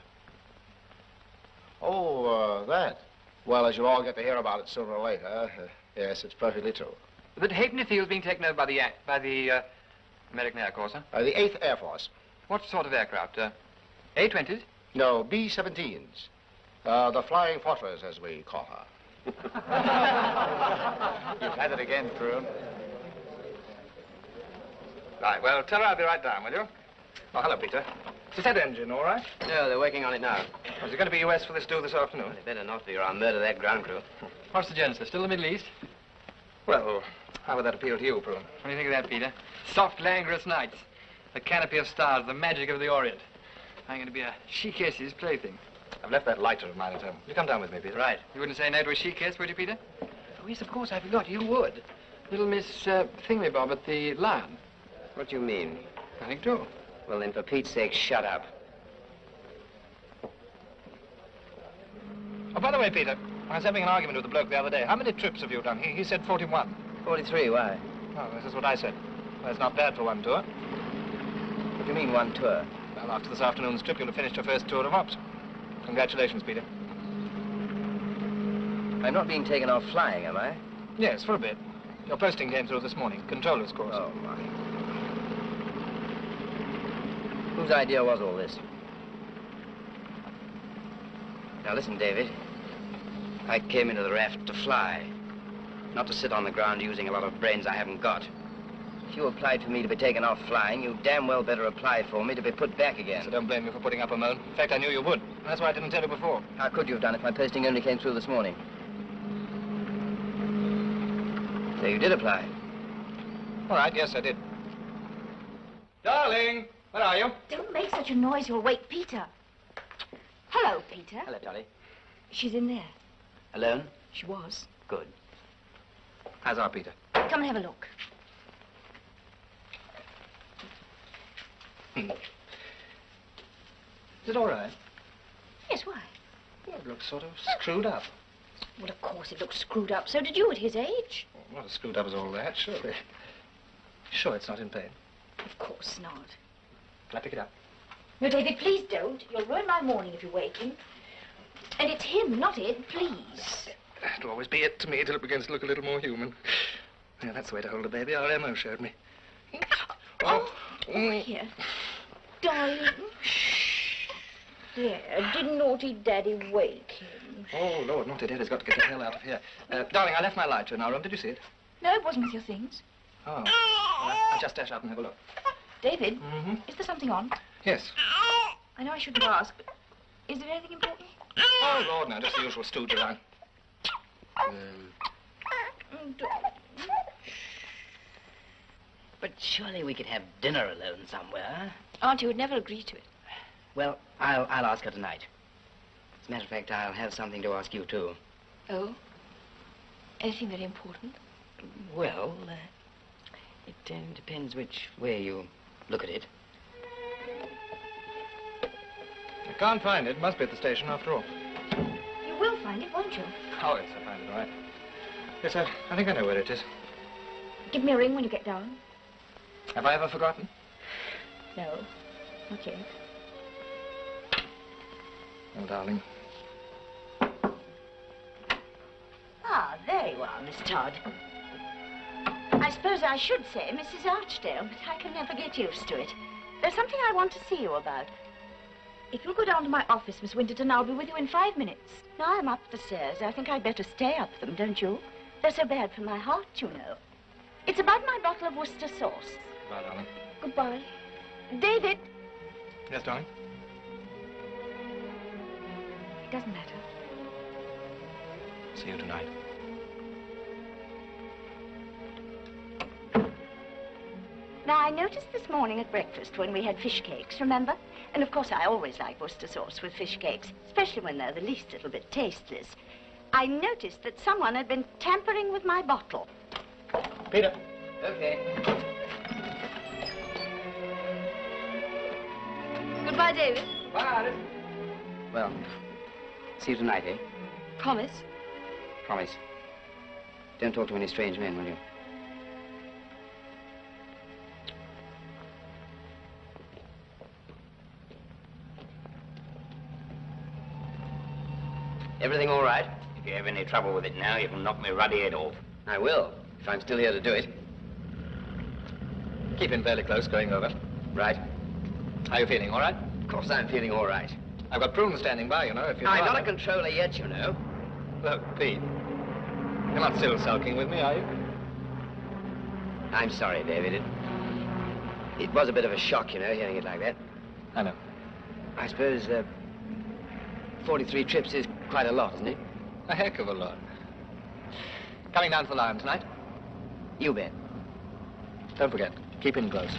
[SPEAKER 15] Oh, that. Well, as you'll all get to hear about it sooner or later, yes, it's perfectly true.
[SPEAKER 16] That Halfpenny Field's being taken over by the American Air Corps, sir?
[SPEAKER 15] The 8th Air Force.
[SPEAKER 16] What sort of aircraft? A-20s?
[SPEAKER 15] No, B-17s. The Flying Fortress, as we call her.
[SPEAKER 6] You've had it again, Prune.
[SPEAKER 3] Right, well, tell her I'll be right down, will you? Oh, hello, Peter. Is that engine all right?
[SPEAKER 12] No, they're working on it now.
[SPEAKER 3] Is it going to be US for this do this afternoon?
[SPEAKER 12] Well, they better not be, or I'll murder that ground crew.
[SPEAKER 16] What's the genesis? Still the Middle East?
[SPEAKER 3] Well, how would that appeal to you, Prune?
[SPEAKER 16] What do you think of that, Peter? Soft, languorous nights. The canopy of stars, the magic of the Orient. I'm going to be a she-case's plaything.
[SPEAKER 3] I've left that lighter of mine at home. You come down with me, Peter.
[SPEAKER 16] Right. You wouldn't say no to a she-case, would you, Peter? Oh, yes, of course, I forgot. You would. Little Miss Thingamabob at the Lion.
[SPEAKER 12] What do you mean?
[SPEAKER 16] I think so.
[SPEAKER 12] Well, then, for Pete's sake, shut up.
[SPEAKER 3] Oh, by the way, Peter, I was having an argument with the bloke the other day. How many trips have you done? He said 41.
[SPEAKER 12] 43, why?
[SPEAKER 3] Oh, this is what I said. Well, it's not bad for one tour.
[SPEAKER 12] What do you mean, one tour?
[SPEAKER 3] Well, after this afternoon's trip, you'll have finished your first tour of ops. Congratulations, Peter.
[SPEAKER 12] I'm not being taken off flying, am I?
[SPEAKER 3] Yes, for a bit. Your posting came through this morning. Controller's course.
[SPEAKER 12] Oh, my. Whose idea was all this? Now, listen, David. I came into the raft to fly, not to sit on the ground using a lot of brains I haven't got. If you applied for me to be taken off flying, you damn well better apply for me to be put back again.
[SPEAKER 3] So don't blame me for putting up a moan. In fact, I knew you would. That's why I didn't tell you before.
[SPEAKER 12] How could you have done if my posting only came through this morning? So you did apply?
[SPEAKER 3] All right, yes, I did. Darling, where are you?
[SPEAKER 10] Don't make such a noise, you'll wake Peter. Hello, Peter.
[SPEAKER 12] Hello, Dolly.
[SPEAKER 10] She's in there.
[SPEAKER 12] Alone?
[SPEAKER 10] She was.
[SPEAKER 12] Good.
[SPEAKER 3] How's our Peter?
[SPEAKER 10] Come and have a look.
[SPEAKER 3] Is it all right?
[SPEAKER 10] Yes, why?
[SPEAKER 3] Well, it looks sort of screwed up.
[SPEAKER 10] Well, of course it looks screwed up. So did you at his age.
[SPEAKER 3] Well, not as screwed up as all that, surely. Sure it's not in pain?
[SPEAKER 10] Of course not.
[SPEAKER 3] Can I pick it up?
[SPEAKER 10] No, David, please don't. You'll ruin my morning if you wake him. And it's him, not it, please.
[SPEAKER 3] It'll always be it to me till it begins to look a little more human. Yeah, that's the way to hold a baby. Our Emma showed me.
[SPEAKER 10] Oh, here. Darling. Shh. There, did naughty Daddy wake him?
[SPEAKER 3] Oh, Lord, naughty Daddy's got to get the hell out of here. Darling, I left my lighter in our room. Did you see it?
[SPEAKER 10] No, it wasn't with your things.
[SPEAKER 3] Oh. Well, I'll just dash out and have a look.
[SPEAKER 10] David, is there something on?
[SPEAKER 3] Yes.
[SPEAKER 10] I know I shouldn't ask, but is there anything important?
[SPEAKER 3] Oh, Lord, no, just the usual stooge around.
[SPEAKER 12] But surely we could have dinner alone somewhere.
[SPEAKER 10] Auntie would never agree to it.
[SPEAKER 12] Well, I'll ask her tonight. As a matter of fact, I'll have something to ask you, too.
[SPEAKER 10] Oh? Anything very important?
[SPEAKER 12] Well, it depends which way you look at it.
[SPEAKER 3] I can't find it. Must be at the station after all.
[SPEAKER 10] You will find it, won't you?
[SPEAKER 3] Oh, yes, I'll find it, all right. Yes, I think I know where it is.
[SPEAKER 10] Give me a ring when you get down.
[SPEAKER 3] Have I ever forgotten?
[SPEAKER 10] No, not yet.
[SPEAKER 3] Oh, darling.
[SPEAKER 14] Ah, there you are, Miss Todd. I suppose I should say Mrs. Archdale, but I can never get used to it. There's something I want to see you about.
[SPEAKER 10] If you'll go down to my office, Miss Winterton, I'll be with you in 5 minutes.
[SPEAKER 14] No, I'm up the stairs. I think I'd better stay up them, don't you? They're so bad for my heart, you know. It's about my bottle of Worcester sauce.
[SPEAKER 3] Goodbye, darling.
[SPEAKER 10] Goodbye.
[SPEAKER 14] David!
[SPEAKER 3] Yes, darling?
[SPEAKER 10] It doesn't matter.
[SPEAKER 3] See you tonight.
[SPEAKER 14] Now, I noticed this morning at breakfast when we had fish cakes, remember? And, of course, I always like Worcester sauce with fish cakes, especially when they're the least little bit tasteless. I noticed that someone had been tampering with my bottle.
[SPEAKER 3] Peter.
[SPEAKER 12] Okay.
[SPEAKER 10] Goodbye, David.
[SPEAKER 3] Bye, Alice.
[SPEAKER 12] Well, see you tonight, eh?
[SPEAKER 14] Promise?
[SPEAKER 12] Promise. Don't talk to any strange men, will you? Everything all right?
[SPEAKER 7] If you have any trouble with it now, you can knock me ruddy head off.
[SPEAKER 12] I will, if I'm still here to do it.
[SPEAKER 1] Keep in fairly close, going over.
[SPEAKER 12] Right.
[SPEAKER 1] Are you feeling all right?
[SPEAKER 12] Of course I'm feeling all right.
[SPEAKER 1] I've got Prune standing by, you know, if you're
[SPEAKER 12] I'm not a controller yet, you know.
[SPEAKER 1] Look, Pete, you're not still sulking with me, are you?
[SPEAKER 12] I'm sorry, David. It was a bit of a shock, you know, hearing it like that.
[SPEAKER 1] I know.
[SPEAKER 12] I suppose 43 trips is quite a lot, isn't it?
[SPEAKER 1] A heck of a lot. Coming down to the line tonight?
[SPEAKER 12] You bet.
[SPEAKER 1] Don't forget, keep in close.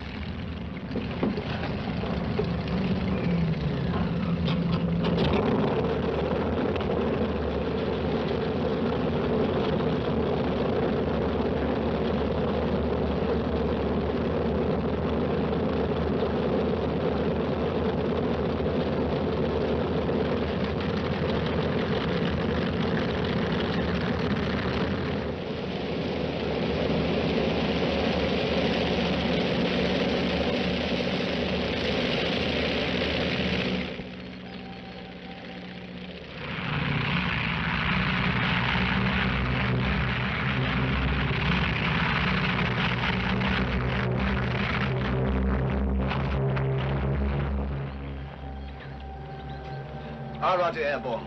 [SPEAKER 8] Alrighty, airborne.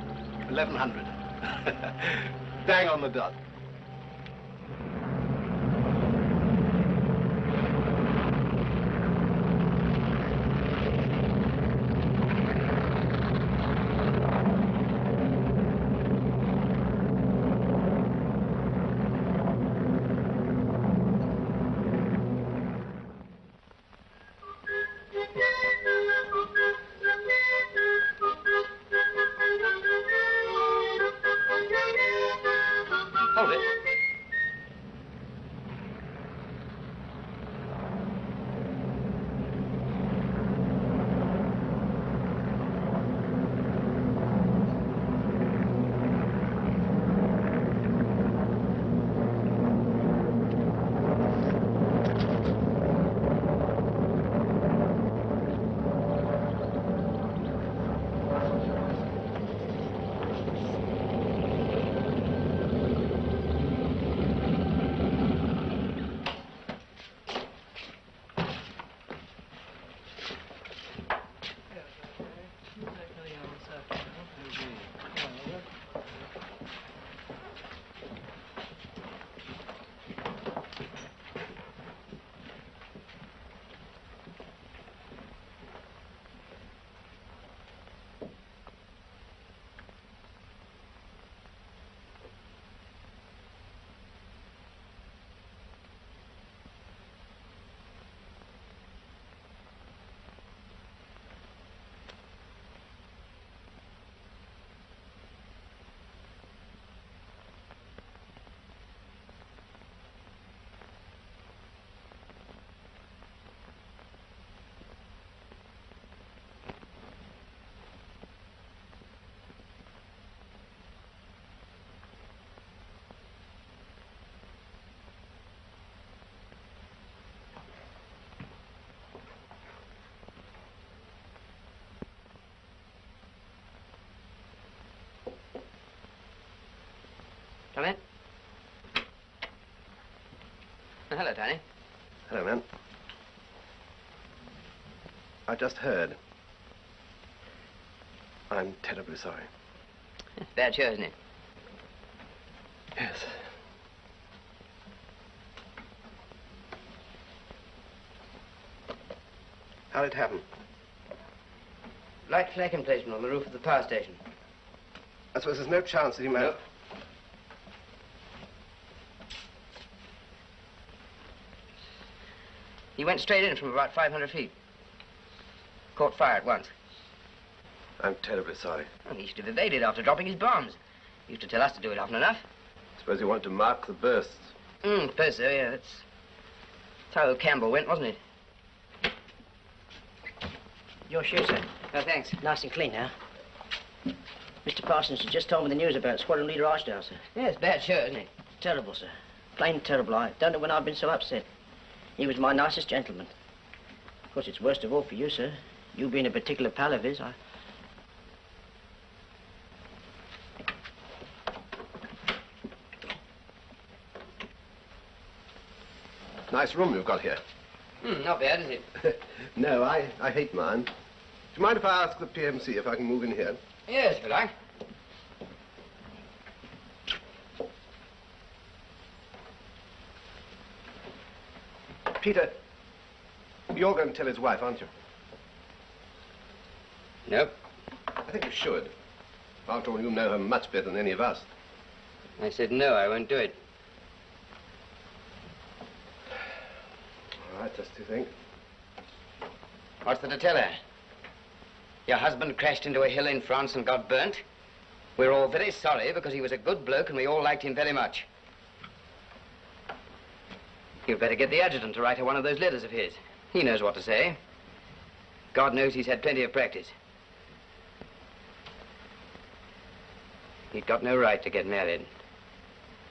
[SPEAKER 8] 1100. Bang on the dot.
[SPEAKER 1] Hold it.
[SPEAKER 12] Come in. Oh, hello, Tony.
[SPEAKER 8] Hello, man. I just heard. I'm terribly sorry.
[SPEAKER 12] Bad show, isn't it?
[SPEAKER 8] Yes. How'd it happen?
[SPEAKER 12] Light flak emplacement on the roof of the power station.
[SPEAKER 8] I suppose there's no chance that you might...
[SPEAKER 12] Nope. He went straight in from about 500 feet. Caught fire at once.
[SPEAKER 8] I'm terribly sorry.
[SPEAKER 12] Well, he should have evaded after dropping his bombs. He used to tell us to do it often enough.
[SPEAKER 8] Suppose you wanted to mark the bursts.
[SPEAKER 12] Suppose so, yeah. That's how Campbell went, wasn't it?
[SPEAKER 4] Your shoe, sir.
[SPEAKER 12] Oh, thanks.
[SPEAKER 4] Nice and clean now. Mr. Parsons has just told me the news about Squadron Leader Archdale, sir.
[SPEAKER 2] Yeah, it's a bad show, isn't it?
[SPEAKER 4] Terrible, sir. Plain terrible. I don't know when I've been so upset. He was my nicest gentleman. Of course, it's worst of all for you, sir. You being a particular pal of his,
[SPEAKER 8] Nice room you've got here.
[SPEAKER 2] Not bad, is it?
[SPEAKER 8] No, I hate mine. Do you mind if I ask the PMC if I can move in here?
[SPEAKER 2] Yes, if you like.
[SPEAKER 8] Peter, you're going to tell his wife, aren't you?
[SPEAKER 2] Nope.
[SPEAKER 8] I think you should. After all, you know her much better than any of us.
[SPEAKER 2] I said no, I won't do it.
[SPEAKER 8] All right, just to think.
[SPEAKER 2] What's there to tell her? Your husband crashed into a hill in France and got burnt. We're all very sorry because he was a good bloke and we all liked him very much. You'd better get the adjutant to write her one of those letters of his. He knows what to say. God knows he's had plenty of practice. He'd got no right to get married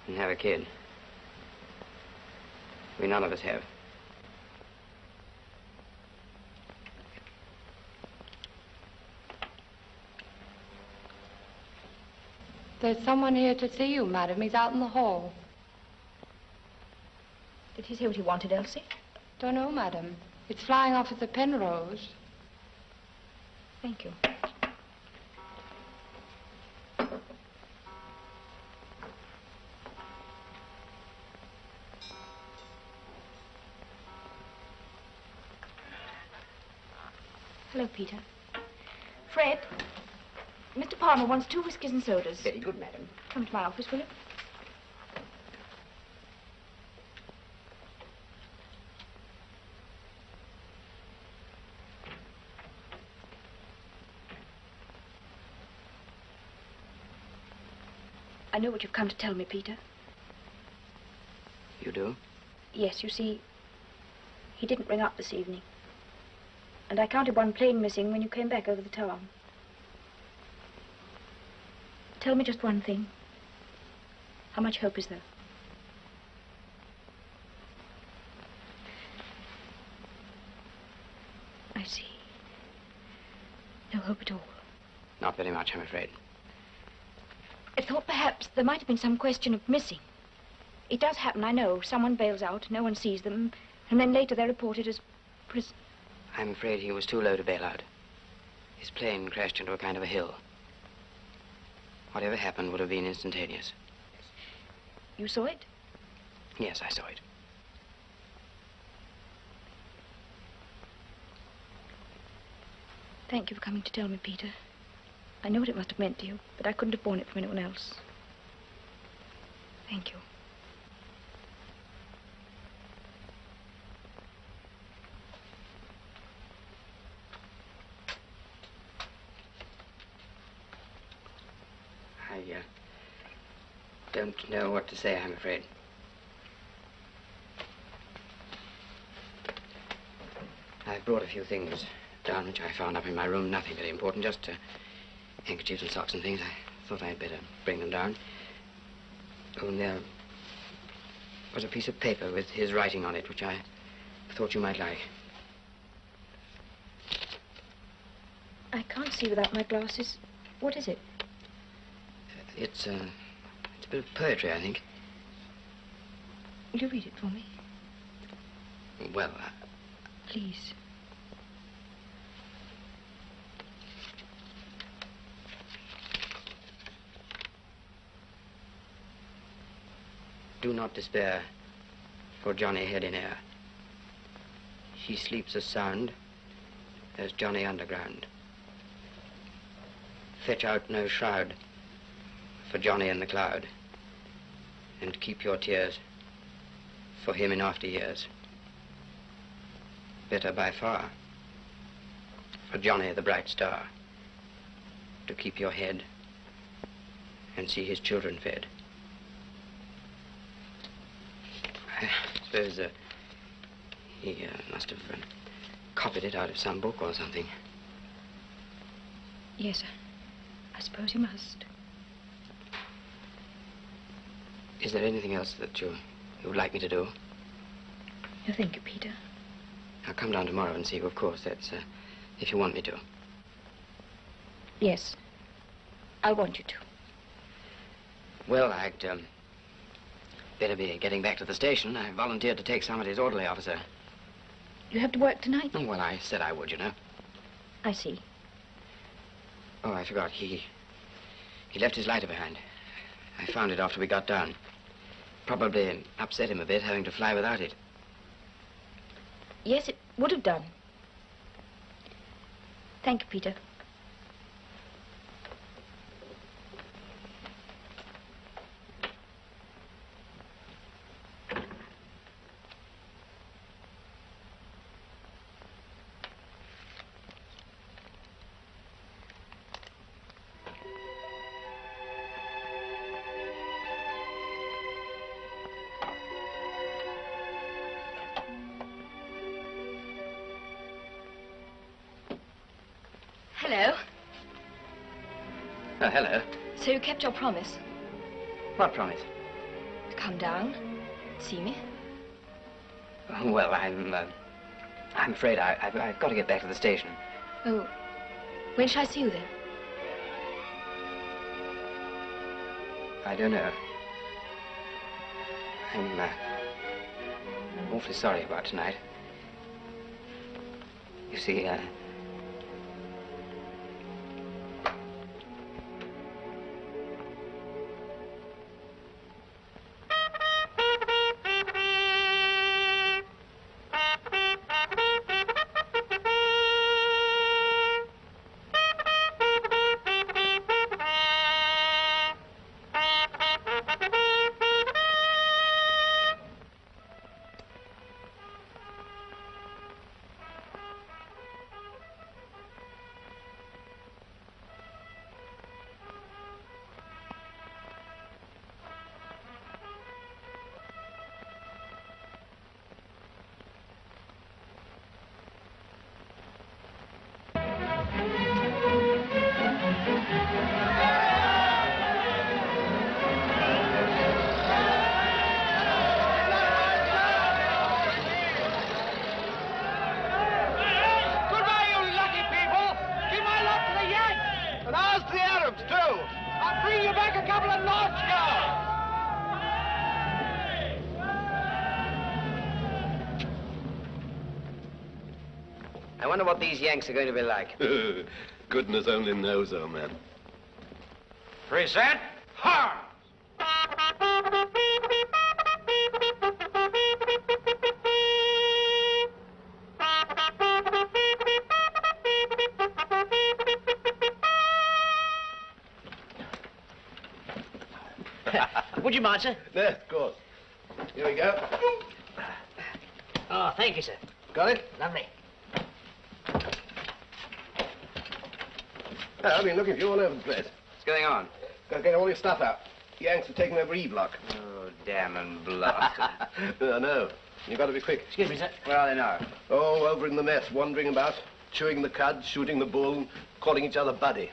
[SPEAKER 2] and have a kid. We none of us have.
[SPEAKER 17] There's someone here to see you, madam. He's out in the hall.
[SPEAKER 10] Did he say what he wanted, Elsie?
[SPEAKER 17] Don't know, madam. It's flying officer Penrose.
[SPEAKER 10] Thank you. Hello, Peter. Fred, Mr. Palmer wants 2 whiskies and sodas.
[SPEAKER 2] Very good, madam.
[SPEAKER 10] Come to my office, will you? I know what you've come to tell me, Peter.
[SPEAKER 2] You do?
[SPEAKER 10] Yes, you see, he didn't ring up this evening. And I counted 1 plane missing when you came back over the town. Tell me just one thing. How much hope is there? I see. No hope at all.
[SPEAKER 2] Not very much, I'm afraid.
[SPEAKER 10] I thought perhaps there might have been some question of missing. It does happen, I know. Someone bails out, no one sees them, and then later they're reported as prison.
[SPEAKER 2] I'm afraid he was too low to bail out. His plane crashed into a kind of a hill. Whatever happened would have been instantaneous.
[SPEAKER 10] You saw it?
[SPEAKER 2] Yes, I saw it.
[SPEAKER 10] Thank you for coming to tell me, Peter. I know what it must have meant to you, but I couldn't have borne it from anyone else. Thank you.
[SPEAKER 2] I don't know what to say, I'm afraid. I've brought a few things down which I found up in my room. Nothing very important, just handkerchiefs and socks and things. I thought I'd better bring them down. Oh, and there was a piece of paper with his writing on it, which I thought you might like.
[SPEAKER 10] I can't see without my glasses. What is it?
[SPEAKER 2] It's a bit of poetry, I think.
[SPEAKER 10] Will you read it for me?
[SPEAKER 2] Well,
[SPEAKER 10] Please.
[SPEAKER 2] Do not despair for Johnny head in air. He sleeps as sound as Johnny underground. Fetch out no shroud for Johnny in the cloud, and keep your tears for him in after years. Better by far for Johnny the bright star, to keep your head and see his children fed. I suppose he must have copied it out of some book or something.
[SPEAKER 10] Yes, I suppose you must.
[SPEAKER 2] Is there anything else that you would like me to do?
[SPEAKER 10] No, thank you, Peter.
[SPEAKER 2] I'll come down tomorrow and see you, of course. That's, if you want me to.
[SPEAKER 10] Yes. I want you to.
[SPEAKER 2] Well, I'd, better be getting back to the station. I volunteered to take somebody's orderly officer.
[SPEAKER 10] You have to work tonight?
[SPEAKER 2] Oh, well, I said I would, you know.
[SPEAKER 10] I see.
[SPEAKER 2] Oh, I forgot. He left his lighter behind. I found it after we got down. Probably upset him a bit having to fly without it.
[SPEAKER 10] Yes, it would have done. Thank you, Peter. Hello.
[SPEAKER 2] Oh, hello.
[SPEAKER 10] So you kept your promise
[SPEAKER 2] What promise?
[SPEAKER 10] to come down, see me?
[SPEAKER 2] Oh, well, I'm afraid I've got to get back to the station.
[SPEAKER 10] Oh, when shall I see you then?
[SPEAKER 2] I don't know. I'm awfully sorry about tonight. You see, I wonder what these Yanks are going to be like.
[SPEAKER 8] Goodness only knows, old man.
[SPEAKER 5] Present. Ha!
[SPEAKER 4] Would you mind, sir?
[SPEAKER 8] Yes, of course. Here we go.
[SPEAKER 4] Oh, thank you, sir.
[SPEAKER 8] Got it?
[SPEAKER 4] Lovely.
[SPEAKER 8] I've been looking for you all over the place.
[SPEAKER 2] What's going on?
[SPEAKER 8] Got to get all your stuff out. Yanks have taken over E-Block.
[SPEAKER 2] Oh, damn and blast.
[SPEAKER 8] I know. You've got to be quick.
[SPEAKER 4] Excuse me, sir.
[SPEAKER 2] Where are they now?
[SPEAKER 8] Oh, over in the mess, wandering about, chewing the cud, shooting the bull, and calling each other buddy.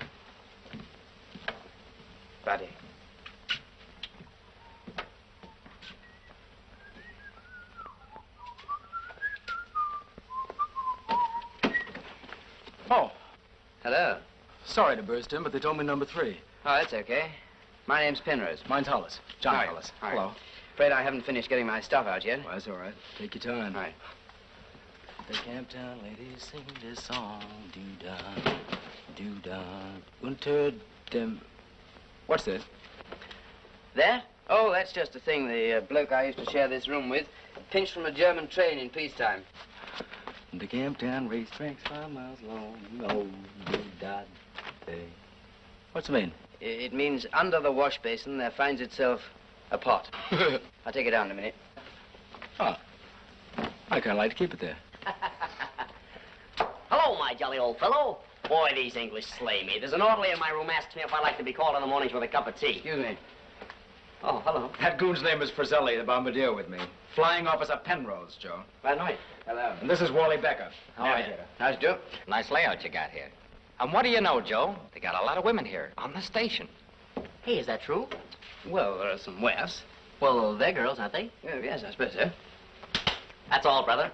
[SPEAKER 2] Buddy.
[SPEAKER 18] Oh.
[SPEAKER 2] Hello.
[SPEAKER 18] Sorry to burst in, but they told me number 3.
[SPEAKER 2] Oh, that's okay. My name's Penrose.
[SPEAKER 18] Mine's Hollis. John
[SPEAKER 2] Hi.
[SPEAKER 18] Hollis.
[SPEAKER 2] Hi.
[SPEAKER 18] Hello.
[SPEAKER 2] Afraid I haven't finished getting my stuff out yet.
[SPEAKER 18] Well, that's all right. Take your time.
[SPEAKER 2] All right.
[SPEAKER 18] The Camptown ladies sing this song. Do-da, do-da. Unter dem... What's this?
[SPEAKER 2] That? Oh, that's just a thing the bloke I used to share this room with pinched from a German train in peacetime.
[SPEAKER 18] The Camptown racetrack's 5 miles long. Oh, do-da, day. What's it mean?
[SPEAKER 2] It means under the wash basin there finds itself a pot. I'll take it down in a minute.
[SPEAKER 18] Oh. I kind of like to keep it there.
[SPEAKER 4] Hello, my jolly old fellow. Boy, these English slay me. There's an orderly in my room asks me if I like to be called in the mornings with a cup of tea.
[SPEAKER 2] Excuse me.
[SPEAKER 4] Oh, hello.
[SPEAKER 18] That goon's name is Frizzelli, the bombardier with me. Flying Officer Penrose, Joe.
[SPEAKER 4] Right, night.
[SPEAKER 2] Hello.
[SPEAKER 18] And this is Wally Becker.
[SPEAKER 2] How are you? How's it do?
[SPEAKER 7] Nice layout you got here.
[SPEAKER 16] And what do you know, Joe? They got a lot of women here on the station.
[SPEAKER 4] Hey, is that true?
[SPEAKER 2] Well, there are some waifs.
[SPEAKER 4] Well, they're girls, aren't they?
[SPEAKER 2] Yes, I suppose so.
[SPEAKER 4] That's all, brother.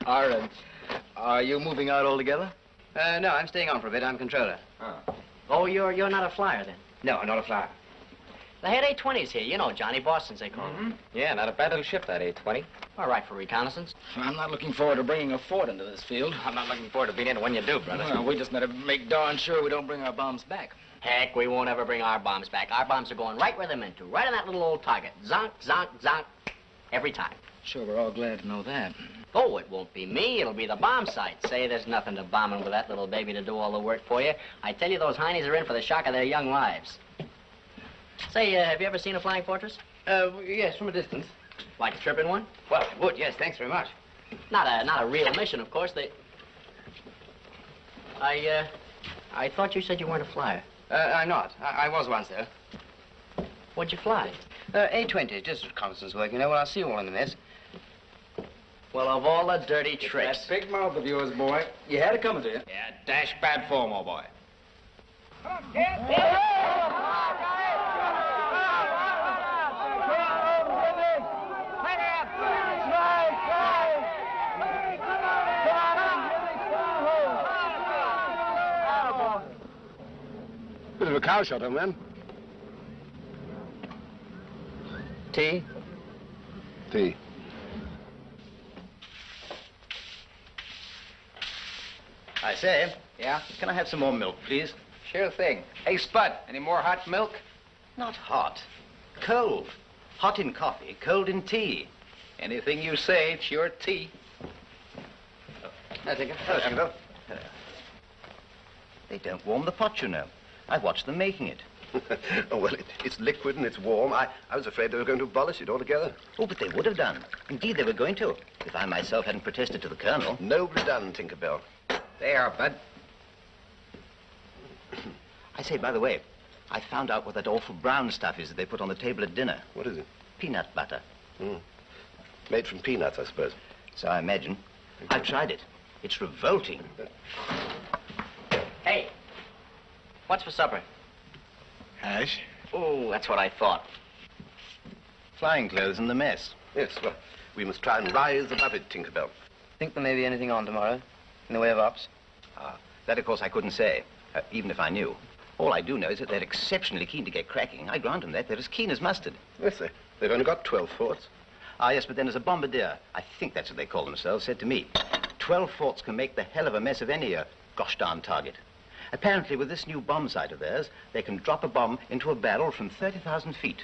[SPEAKER 12] Are you moving out altogether?
[SPEAKER 2] No, I'm staying on for a bit. I'm controller.
[SPEAKER 4] Oh, you're not a flyer, then?
[SPEAKER 2] No, not a flyer.
[SPEAKER 4] They had A-20s here. You know, Johnny Boston's, they call them.
[SPEAKER 16] Yeah, not a bad little ship, that A-20.
[SPEAKER 4] All right for reconnaissance.
[SPEAKER 12] I'm not looking forward to bringing a fort into this field.
[SPEAKER 16] I'm not looking forward to being in it when you do, brother.
[SPEAKER 12] Well, we just better make darn sure we don't bring our bombs back.
[SPEAKER 4] Heck, we won't ever bring our bombs back. Our bombs are going right where they're meant to, right on that little old target. Zonk, zonk, zonk, every time.
[SPEAKER 12] Sure, we're all glad to know that.
[SPEAKER 4] Oh, it won't be me. It'll be the bomb site. Say, there's nothing to bombing with that little baby to do all the work for you. I tell you, those heinies are in for the shock of their young lives. Say, have you ever seen a flying fortress?
[SPEAKER 2] Yes, from a distance.
[SPEAKER 4] Like a trip in one?
[SPEAKER 2] Well, I would, yes, thanks very much.
[SPEAKER 4] Not a real mission, of course. I thought you said you weren't a flyer.
[SPEAKER 2] I'm not. I was once, though.
[SPEAKER 4] What'd you fly?
[SPEAKER 2] A-20, just reconnaissance work, you know. Well, I'll see you all in the mess.
[SPEAKER 4] Well, of all the dirty tricks.
[SPEAKER 12] That big mouth of yours, boy. You had it coming to you.
[SPEAKER 5] Yeah, dash bad form, old boy.
[SPEAKER 8] Bit of a cow shot, old man.
[SPEAKER 4] Tea?
[SPEAKER 8] Tea.
[SPEAKER 13] I say.
[SPEAKER 4] Yeah?
[SPEAKER 13] Can I have some more milk, please?
[SPEAKER 6] Sure thing. Hey, Spud, any more hot milk?
[SPEAKER 13] Not hot. Cold. Hot in coffee, cold in tea.
[SPEAKER 6] Anything you say, it's your tea.
[SPEAKER 2] I think
[SPEAKER 13] Hello. They don't warm the pot, you know. I watched them making it.
[SPEAKER 8] Oh, well, it's liquid and it's warm. I was afraid they were going to abolish it altogether.
[SPEAKER 13] Oh, but they would have done. Indeed, they were going to, if I myself hadn't protested to the Colonel.
[SPEAKER 8] Nobly done, Tinkerbell.
[SPEAKER 6] There, Bud.
[SPEAKER 13] I say, by the way, I found out what that awful brown stuff is that they put on the table at dinner.
[SPEAKER 8] What is it?
[SPEAKER 13] Peanut butter.
[SPEAKER 8] Made from peanuts, I suppose.
[SPEAKER 13] So I imagine. I've tried it. It's revolting.
[SPEAKER 4] Hey, what's for supper?
[SPEAKER 8] Hash?
[SPEAKER 4] Oh, that's what I thought.
[SPEAKER 13] Flying clothes in the mess.
[SPEAKER 8] Yes, well, we must try and rise above it, Tinkerbell.
[SPEAKER 2] Think there may be anything on tomorrow in the way of ops?
[SPEAKER 13] That, of course, I couldn't say, even if I knew. All I do know is that they're exceptionally keen to get cracking. I grant them that. They're as keen as mustard.
[SPEAKER 8] Yes, they've only got 12 forts.
[SPEAKER 13] Yes, but then as a bombardier, I think that's what they call themselves, said to me, 12 forts can make the hell of a mess of any gosh darn target. Apparently, with this new bomb sight of theirs, they can drop a bomb into a barrel from 30,000 feet.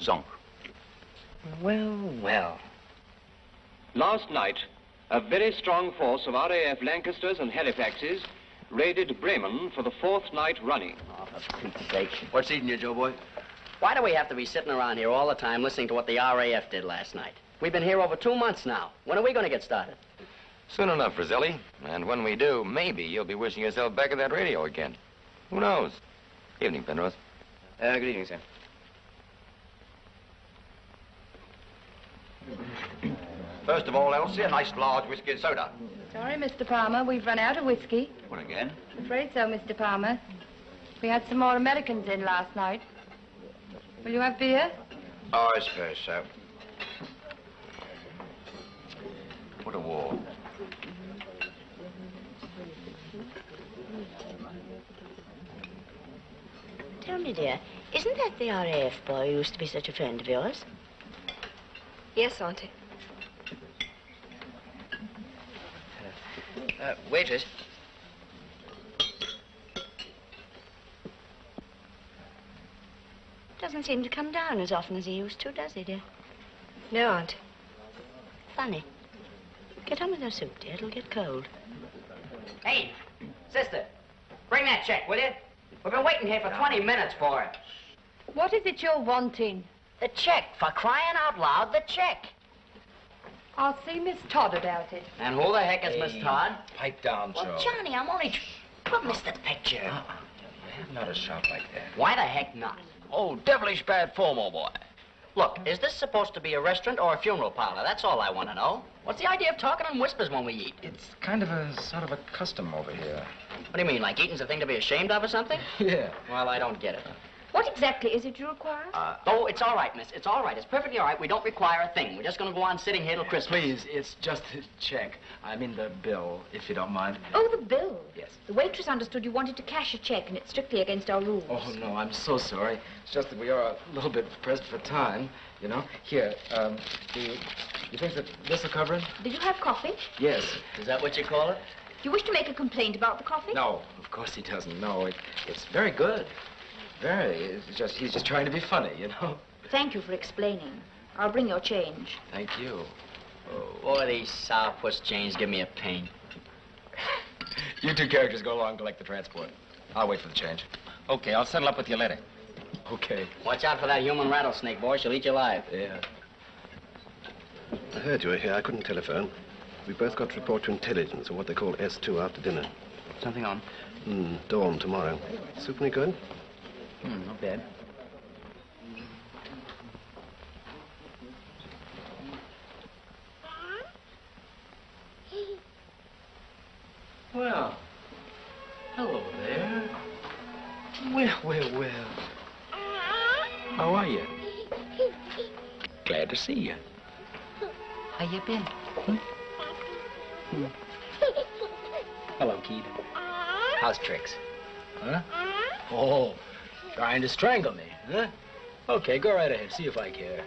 [SPEAKER 13] Zonk.
[SPEAKER 4] Well, well.
[SPEAKER 19] Last night, a very strong force of RAF Lancasters and Halifaxes raided Bremen for the 4th night running.
[SPEAKER 4] Oh, for Pete's sake.
[SPEAKER 2] What's eating you, Joe boy?
[SPEAKER 4] Why do we have to be sitting around here all the time listening to what the RAF did last night? We've been here over 2 months now. When are we going to get started?
[SPEAKER 20] Soon enough, Roselli. And when we do, maybe you'll be wishing yourself back at that radio again. Who knows? Evening, Penrose.
[SPEAKER 2] Good evening, sir.
[SPEAKER 13] First of all, Elsie, a nice large whiskey and soda.
[SPEAKER 17] Sorry, Mr. Palmer, we've run out of whiskey.
[SPEAKER 13] What again?
[SPEAKER 17] I'm afraid so, Mr. Palmer. We had some more Americans in last night. Will you have beer?
[SPEAKER 13] Oh, I suppose so. What a war.
[SPEAKER 14] Tell me, dear, isn't that the RAF boy who used to be such a friend of yours?
[SPEAKER 10] Yes, Auntie.
[SPEAKER 2] Waitress.
[SPEAKER 14] Doesn't seem to come down as often as he used to, does he, dear?
[SPEAKER 10] No, Auntie.
[SPEAKER 14] Funny. Get on with your soup, dear. It'll get cold.
[SPEAKER 4] Hey, sister, bring that check, will you? We've been waiting here for 20 minutes for it.
[SPEAKER 17] What is it you're wanting?
[SPEAKER 4] The check, for crying out loud, the check.
[SPEAKER 17] I'll see Miss Todd about it.
[SPEAKER 4] And who the heck is Miss Todd?
[SPEAKER 18] Pipe down, Joe.
[SPEAKER 14] Well, Johnny, I'm only... But, Mr. Picture.
[SPEAKER 18] Not a shot like that.
[SPEAKER 4] Why the heck not?
[SPEAKER 18] Oh, devilish bad form, old boy.
[SPEAKER 4] Look, is this supposed to be a restaurant or a funeral parlor? That's all I want to know. What's the idea of talking in whispers when we eat?
[SPEAKER 1] It's kind of a sort of a custom over here.
[SPEAKER 4] What do you mean, like eating's a thing to be ashamed of or something?
[SPEAKER 1] Yeah.
[SPEAKER 4] Well, I don't get it.
[SPEAKER 10] What exactly is it you require?
[SPEAKER 4] Oh, it's all right, miss. It's all right. It's perfectly all right. We don't require a thing. We're just going to go on sitting here till Christmas.
[SPEAKER 18] Please, it's just a check. I mean the bill, if you don't mind.
[SPEAKER 10] Oh, the bill.
[SPEAKER 18] Yes.
[SPEAKER 10] The waitress understood you wanted to cash a check, and it's strictly against our rules.
[SPEAKER 18] Oh, no, I'm so sorry. It's just that we are a little bit pressed for time, you know. Here, do you think that this will cover it?
[SPEAKER 10] Did you have coffee?
[SPEAKER 18] Yes.
[SPEAKER 4] Is that what you call it?
[SPEAKER 10] Do you wish to make a complaint about the coffee?
[SPEAKER 18] No, of course he doesn't. No, it's very good. Very. He's just trying to be funny, you know.
[SPEAKER 10] Thank you for explaining. I'll bring your change.
[SPEAKER 18] Thank you.
[SPEAKER 4] Oh, boy, these sourpuss chains give me a pain.
[SPEAKER 1] You two characters go along and collect the transport. I'll wait for the change. Okay, I'll settle up with you later.
[SPEAKER 18] Okay.
[SPEAKER 4] Watch out for that human rattlesnake, boy. She'll eat you alive.
[SPEAKER 18] Yeah.
[SPEAKER 8] I heard you were here. I couldn't telephone. We both got to report to intelligence, or what they call S2, after dinner.
[SPEAKER 4] Something on?
[SPEAKER 8] Dawn tomorrow. Soup any good?
[SPEAKER 4] Not bad.
[SPEAKER 18] Well, hello there. Well. How are you? Glad to see you.
[SPEAKER 4] How you been?
[SPEAKER 18] Hello, Keith.
[SPEAKER 4] How's tricks?
[SPEAKER 18] Huh? Oh, trying to strangle me, huh? Okay, go right ahead. See if I care.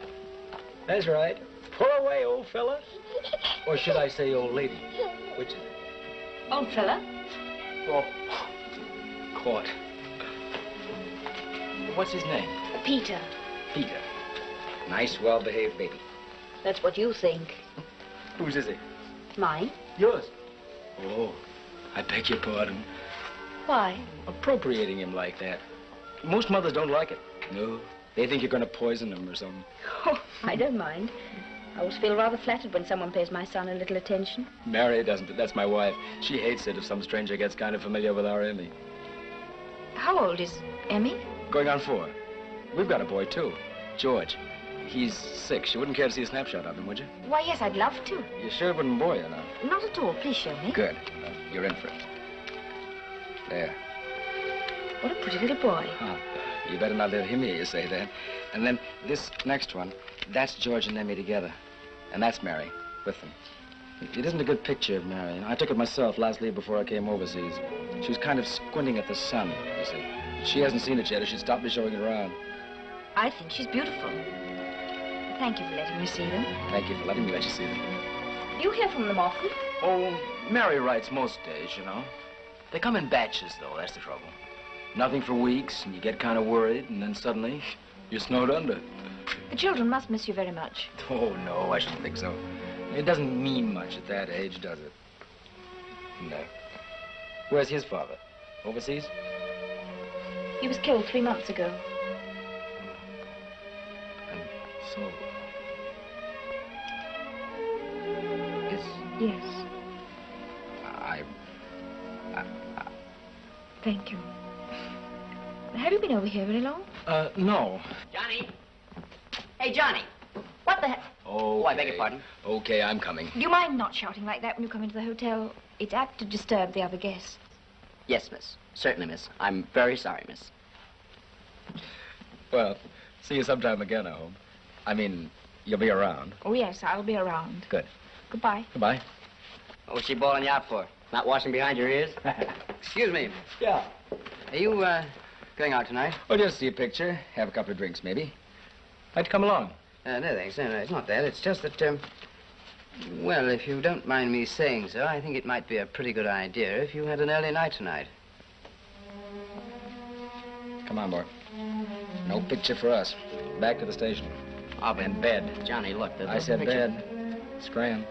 [SPEAKER 18] That's right. Pull away, old fella. Or should I say old lady? Which is it?
[SPEAKER 10] Old fella.
[SPEAKER 18] Oh, caught. What's his name?
[SPEAKER 10] Peter.
[SPEAKER 18] Peter. Nice, well-behaved baby.
[SPEAKER 10] That's what you think.
[SPEAKER 18] Whose is he?
[SPEAKER 10] Mine.
[SPEAKER 18] Yours. Oh, I beg your pardon.
[SPEAKER 10] Why?
[SPEAKER 18] Appropriating him like that. Most mothers don't like it. No, they think you're going to poison them or something.
[SPEAKER 10] Oh, I don't mind. I always feel rather flattered when someone pays my son a little attention.
[SPEAKER 18] Mary doesn't, but that's my wife. She hates it if some stranger gets kind of familiar with our Emmy.
[SPEAKER 10] How old is Emmy?
[SPEAKER 18] Going on 4. We've got a boy, too. George. He's 6. You wouldn't care to see a snapshot of him, would you?
[SPEAKER 10] Why, yes, I'd love to.
[SPEAKER 18] You sure it wouldn't bore you enough?
[SPEAKER 10] Not at all. Please show me.
[SPEAKER 18] Good. You're in for it. There.
[SPEAKER 10] What a pretty little boy.
[SPEAKER 18] Huh. You better not let him hear you say that. And then this next one, that's George and Emmy together. And that's Mary with them. It isn't a good picture of Mary. I took it myself last leave before I came overseas. She was kind of squinting at the sun, you see. She hasn't seen it yet, or she'd stop me showing it around.
[SPEAKER 10] I think she's beautiful. Thank you for letting me see them.
[SPEAKER 18] Thank you for letting me let you see them.
[SPEAKER 10] Do you hear from them often?
[SPEAKER 18] Oh, Mary writes most days, you know. They come in batches, though. That's the trouble. Nothing for weeks, and you get kind of worried, and then suddenly you're snowed under.
[SPEAKER 10] The children must miss you very much.
[SPEAKER 18] Oh, no, I shouldn't think so. It doesn't mean much at that age, does it? No. Where's his father? Overseas?
[SPEAKER 10] He was killed 3 months ago.
[SPEAKER 18] And so...
[SPEAKER 10] Yes. Thank you. Have you been over here very long?
[SPEAKER 18] No.
[SPEAKER 4] Johnny! Hey, Johnny! What the heck?
[SPEAKER 18] Oh,
[SPEAKER 4] I beg your pardon.
[SPEAKER 18] Okay, I'm coming.
[SPEAKER 10] Do you mind not shouting like that when you come into the hotel? It's apt to disturb the other guests.
[SPEAKER 4] Yes, miss. Certainly, miss. I'm very sorry, miss.
[SPEAKER 18] Well, see you sometime again, I hope. I mean, you'll be around.
[SPEAKER 10] Oh, yes, I'll be around.
[SPEAKER 18] Good.
[SPEAKER 10] Goodbye.
[SPEAKER 18] Goodbye.
[SPEAKER 4] What was she bawling you out for? Not washing behind your ears? Excuse me.
[SPEAKER 18] Yeah.
[SPEAKER 4] Are you, going out tonight?
[SPEAKER 18] Oh, just see a picture, have a couple of drinks, maybe. Like to come along?
[SPEAKER 2] No, thanks. No, it's not that. It's just that, well, if you don't mind me saying so, I think it might be a pretty good idea if you had an early night tonight.
[SPEAKER 18] Come on, boy. No picture for us. Back to the station.
[SPEAKER 4] I'll be
[SPEAKER 18] in bed.
[SPEAKER 4] Johnny, look.
[SPEAKER 18] I said
[SPEAKER 4] picture.
[SPEAKER 18] bed. Scram.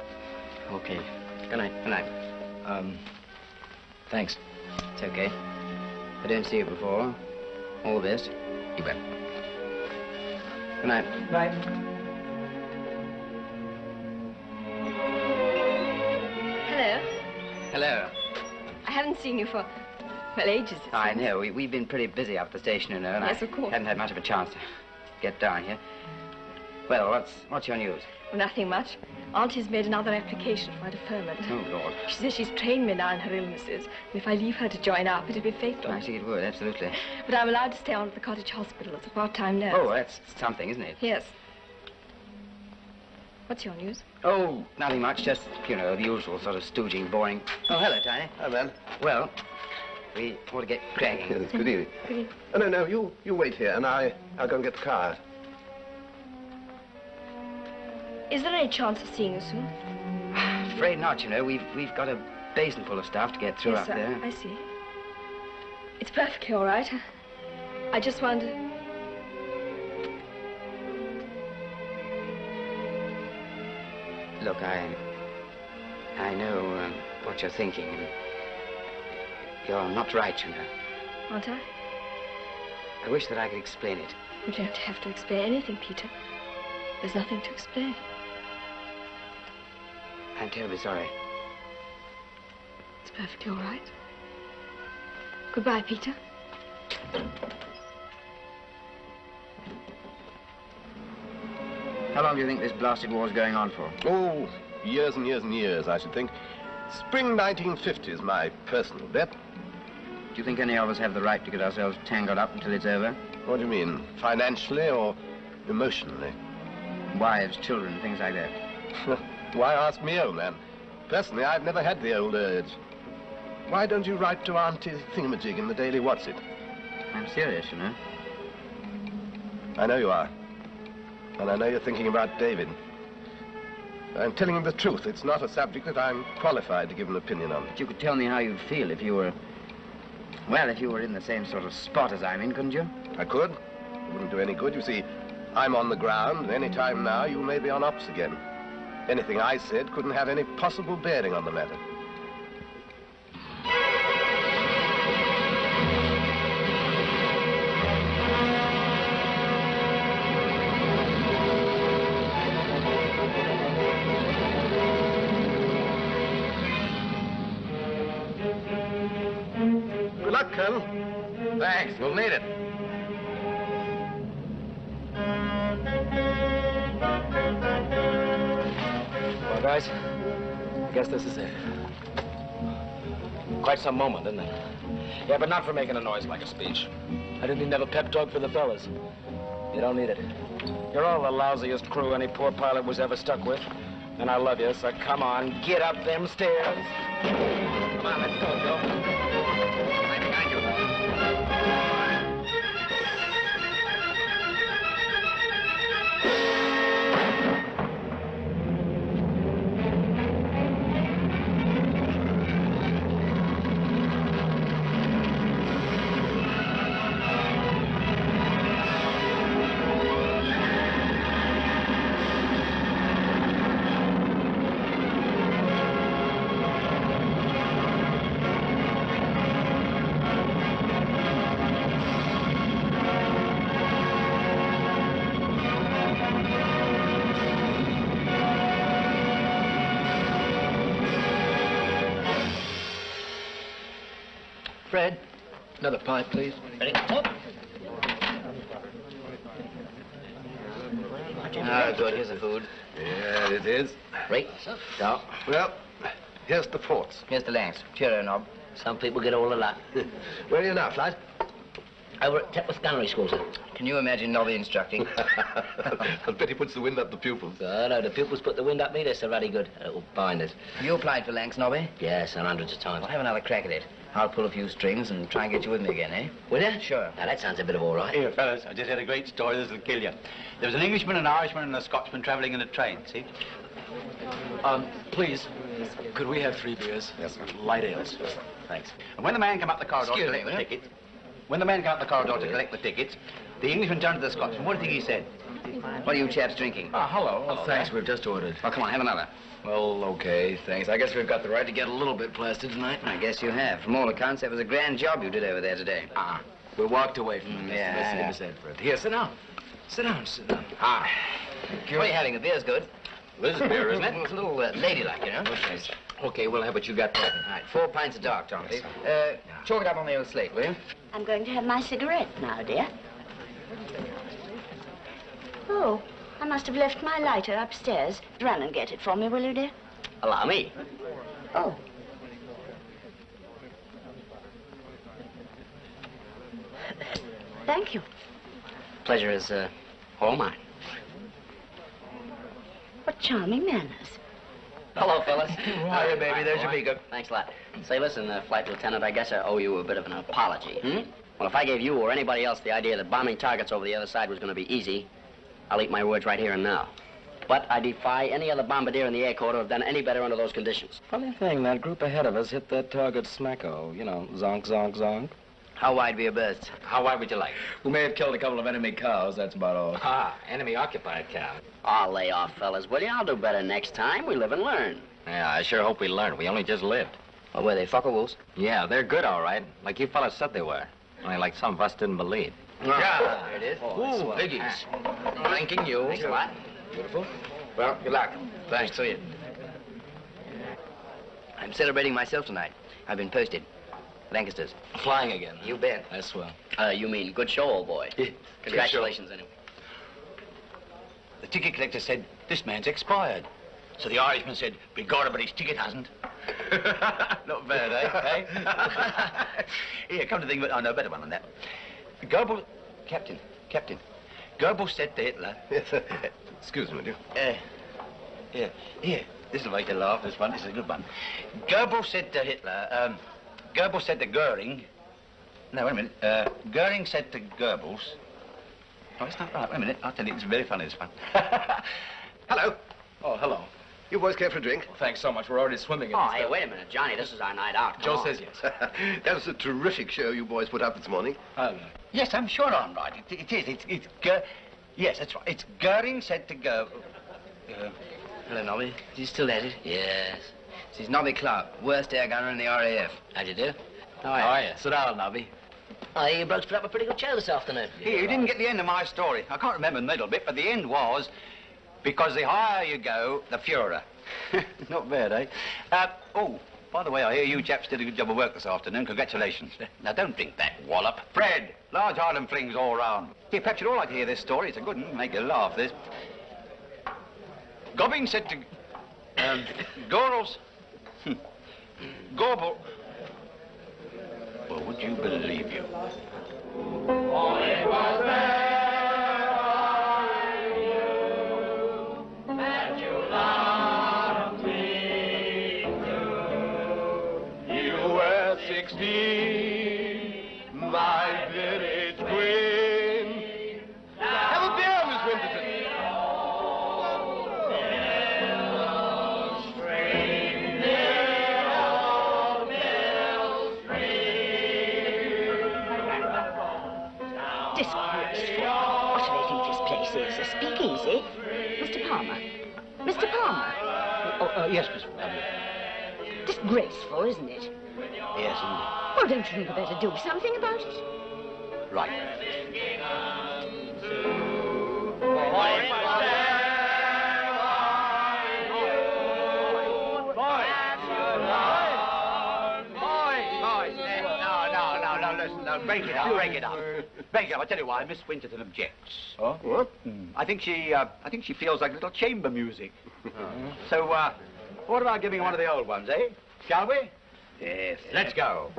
[SPEAKER 4] Okay. Good night. Good night.
[SPEAKER 18] Thanks.
[SPEAKER 2] It's okay. If I don't see you before, all the best.
[SPEAKER 18] You bet.
[SPEAKER 2] Good night.
[SPEAKER 18] Good night.
[SPEAKER 17] Hello.
[SPEAKER 2] Hello.
[SPEAKER 17] I haven't seen you for, well, ages.
[SPEAKER 2] I know. We've been pretty busy up at the station, you know, and
[SPEAKER 17] Yes,
[SPEAKER 2] I
[SPEAKER 17] of course.
[SPEAKER 2] hadn't had much of a chance to get down here.
[SPEAKER 12] Well, what's your news?
[SPEAKER 21] Well, nothing much. Auntie's made another application for deferment.
[SPEAKER 12] Oh, Lord.
[SPEAKER 21] She says she's trained me now in her illnesses, and if I leave her to join up, it'll be fatal.
[SPEAKER 12] I see it would, absolutely.
[SPEAKER 21] But I'm allowed to stay on at the cottage hospital as a part-time nurse.
[SPEAKER 12] Oh, that's something, isn't it?
[SPEAKER 21] Yes. What's your news?
[SPEAKER 12] Oh, nothing much, just, you know, the usual sort of stooging, boring. Oh, hello, Tiny.
[SPEAKER 8] Hi, man.
[SPEAKER 12] Well, we want to get cracking.
[SPEAKER 8] Yes, good evening.
[SPEAKER 21] Good evening.
[SPEAKER 8] Oh, no, you wait here, and I'll go and get the car out.
[SPEAKER 21] Is there any chance of seeing you soon?
[SPEAKER 12] Afraid not, you know. We've got a basin full of stuff to get through
[SPEAKER 21] Yes,
[SPEAKER 12] up
[SPEAKER 21] sir.
[SPEAKER 12] there.
[SPEAKER 21] I see. It's perfectly all right. I just wondered...
[SPEAKER 12] Look, I know what you're thinking. You're not right, you know.
[SPEAKER 21] Aren't I?
[SPEAKER 12] I wish that I could explain it.
[SPEAKER 21] You don't have to explain anything, Peter. There's nothing to explain.
[SPEAKER 12] I'm terribly sorry.
[SPEAKER 21] It's perfectly all right. Goodbye, Peter.
[SPEAKER 12] How long do you think this blasted war's going on for?
[SPEAKER 8] Oh, years and years and years, I should think. Spring 1950 is my personal bet.
[SPEAKER 12] Do you think any of us have the right to get ourselves tangled up until it's over?
[SPEAKER 8] What do you mean? Financially or emotionally?
[SPEAKER 12] Wives, children, things like that.
[SPEAKER 8] Why ask me, old man? Personally, I've never had the old urge. Why don't you write to Auntie Thingamajig in the Daily What's-It?
[SPEAKER 12] I'm serious, you know.
[SPEAKER 8] I know you are. And I know you're thinking about David. I'm telling you the truth. It's not a subject that I'm qualified to give an opinion on.
[SPEAKER 12] But you could tell me how you'd feel if you were... Well, if you were in the same sort of spot as I'm in, couldn't you?
[SPEAKER 8] I could. It wouldn't do any good. You see, I'm on the ground, and any time now you may be on ops again. Anything I said couldn't have any possible bearing on the matter. Good luck, Colonel.
[SPEAKER 20] Thanks, we'll need it.
[SPEAKER 18] Well, guys, I guess this is it. Quite some moment, isn't it? Yeah, but not for making a noise like a speech. I didn't even have a pep talk for the fellas. You don't need it. You're all the lousiest crew any poor pilot was ever stuck with. And I love you, so come on, get up them stairs. Come on, let's go, Joe. Right behind you.
[SPEAKER 1] Fred, another pipe, please.
[SPEAKER 4] Ready? Oh.
[SPEAKER 12] Ah, good. Here's the food.
[SPEAKER 8] Yeah, it is.
[SPEAKER 12] Right. So.
[SPEAKER 8] Well, here's the forts.
[SPEAKER 12] Here's the lengths. Cheerio, Nob.
[SPEAKER 4] Some people get all a lot.
[SPEAKER 8] Where are you now, Flight?
[SPEAKER 4] Over at Tepworth Gunnery School, sir.
[SPEAKER 12] Can you imagine Nobby instructing?
[SPEAKER 8] I bet he puts the wind up the pupils.
[SPEAKER 4] Oh, no, the pupils put the wind up me. They're so ruddy good. Little binders.
[SPEAKER 12] Have you applied for lengths, Nobby?
[SPEAKER 4] Yes, and hundreds of times.
[SPEAKER 12] Well, have another crack at it. I'll pull a few strings and try and get you with me again, eh?
[SPEAKER 4] Will you?
[SPEAKER 12] Sure.
[SPEAKER 4] Now, that sounds a bit of all right.
[SPEAKER 22] Here, fellas, I just had a great story that'll kill you. There was an Englishman, an Irishman, and a Scotsman traveling in a train, see?
[SPEAKER 18] Please, could we have 3 beers?
[SPEAKER 8] Yes, sir.
[SPEAKER 18] Light ales.
[SPEAKER 22] Thanks. And when the man came up the corridor to collect the tickets, the Englishman turned to the Scotsman. What do you think he said?
[SPEAKER 12] What are you chaps drinking?
[SPEAKER 18] Hello. Oh, thanks, we've just ordered.
[SPEAKER 12] Oh, come on, have another.
[SPEAKER 18] Well, okay, thanks. I guess we've got the right to get a little bit plastered tonight.
[SPEAKER 12] I guess you have. From all accounts, that was a grand job you did over there today.
[SPEAKER 18] We walked away from it.
[SPEAKER 12] Yeah.
[SPEAKER 18] That's the for it. Here, sit down. Sit down, sit down.
[SPEAKER 12] What are you having? The beer's good.
[SPEAKER 22] This is beer, isn't it?
[SPEAKER 12] It's a little ladylike, you know.
[SPEAKER 18] Okay, we'll have what you got.
[SPEAKER 12] All right, 4 pints of dark, Tom, please. Chalk it up on the old slate, will you?
[SPEAKER 14] I'm going to have my cigarette now, dear. Oh, I must have left my lighter upstairs. Run and get it for me, will you, dear?
[SPEAKER 4] Allow me.
[SPEAKER 14] Oh. Thank you.
[SPEAKER 4] Pleasure is all mine.
[SPEAKER 14] What charming manners.
[SPEAKER 4] Hello, fellas.
[SPEAKER 8] Hiya, baby. There's your beaker.
[SPEAKER 4] Thanks a lot. Say, listen, Flight Lieutenant, I guess I owe you a bit of an apology. Well, if I gave you or anybody else the idea that bombing targets over the other side was going to be easy, I'll eat my words right here and now. But I defy any other bombardier in the Air Corps to have done any better under those conditions.
[SPEAKER 18] Funny thing, that group ahead of us hit that target smacko. You know, zonk, zonk, zonk.
[SPEAKER 2] How wide were your berths?
[SPEAKER 18] How wide would you like? We may have killed a couple of enemy cows, that's about all.
[SPEAKER 16] Ah, enemy-occupied cow.
[SPEAKER 4] Oh, lay off, fellas, will you? I'll do better next time. We live and learn.
[SPEAKER 20] Yeah, I sure hope we learned. We only just lived.
[SPEAKER 2] Oh, were they fucker wolves?
[SPEAKER 20] Yeah, they're good, all right. Like you fellas said they were. Only like some of us didn't believe.
[SPEAKER 15] Yeah.
[SPEAKER 2] There it is.
[SPEAKER 15] Ooh, biggies. Thanking you.
[SPEAKER 4] Thanks a lot.
[SPEAKER 15] Beautiful. Well, good luck.
[SPEAKER 2] Thanks to you. I'm celebrating myself tonight. I've been posted. Lancasters.
[SPEAKER 18] Flying again.
[SPEAKER 2] You bet.
[SPEAKER 18] That's swell.
[SPEAKER 4] You mean good show, old boy. Congratulations, anyway.
[SPEAKER 22] The ticket collector said, this man's expired. So the Irishman said, be God, but his ticket hasn't. Not bad, eh? Here, come to think of it, I know a better one than that. Goebbels... Captain. Goebbels said to Hitler...
[SPEAKER 8] Excuse me, dear.
[SPEAKER 22] Yeah, here. This will make you laugh, this one. This is a good one. Goebbels said to Hitler... Goebbels said to Goering... No, wait a minute. Goering said to Goebbels... Oh, it's not right. Wait a minute. I'll tell you, it's very funny, this one.
[SPEAKER 8] Hello.
[SPEAKER 15] Oh, hello.
[SPEAKER 8] You boys care for a drink?
[SPEAKER 15] Well, thanks so much. We're already swimming in
[SPEAKER 4] Oh,
[SPEAKER 15] this
[SPEAKER 4] hey,
[SPEAKER 15] stuff.
[SPEAKER 4] wait a minute, Johnny. This is our night out. Come
[SPEAKER 15] Joe
[SPEAKER 4] on.
[SPEAKER 15] says yes.
[SPEAKER 8] That was a terrific show you boys put up this morning.
[SPEAKER 22] Yes, I'm sure I'm right. It is. Yes, that's right. It's Goering said to go...
[SPEAKER 2] Hello, Nobby. Is he still at it? Yes. This is Nobby Clark, worst air gunner in the RAF.
[SPEAKER 4] How'd you do?
[SPEAKER 2] How are you? Sit down, Nobby.
[SPEAKER 4] Oh, you blokes put up a pretty good show this afternoon.
[SPEAKER 22] Here, you didn't get the end of my story. I can't remember the middle bit, but the end was... Because the higher you go, the Fuhrer. Not bad, eh? Oh, by the way, I hear you chaps did a good job of work this afternoon. Congratulations. Now, don't drink that wallop. Fred, large Highland flings all round. Here, perhaps you'd all like to hear this story. It's a good one. Make you laugh, this. Gobbing said to... Gorels... Gorbel... Well, would you believe you?
[SPEAKER 5] Oh, it was that you loved me too. You were 16, my village queen. Have a beer, Miss Winterton.
[SPEAKER 14] Disgraceful. What do they think this place is? A speakeasy? Mr. Palmer. Mr. Palmer.
[SPEAKER 22] Oh, yes, Miss...
[SPEAKER 14] Disgraceful, isn't it?
[SPEAKER 22] Yes, indeed.
[SPEAKER 14] Well, don't you think we'd better do something about it?
[SPEAKER 22] Right. No, break it up. Break it up. I'll tell you why. Miss Winterton objects.
[SPEAKER 8] Oh? What?
[SPEAKER 22] I think she feels like a little chamber music. So, what about giving one of the old ones, eh? Shall we?
[SPEAKER 2] Yes.
[SPEAKER 22] Let's go.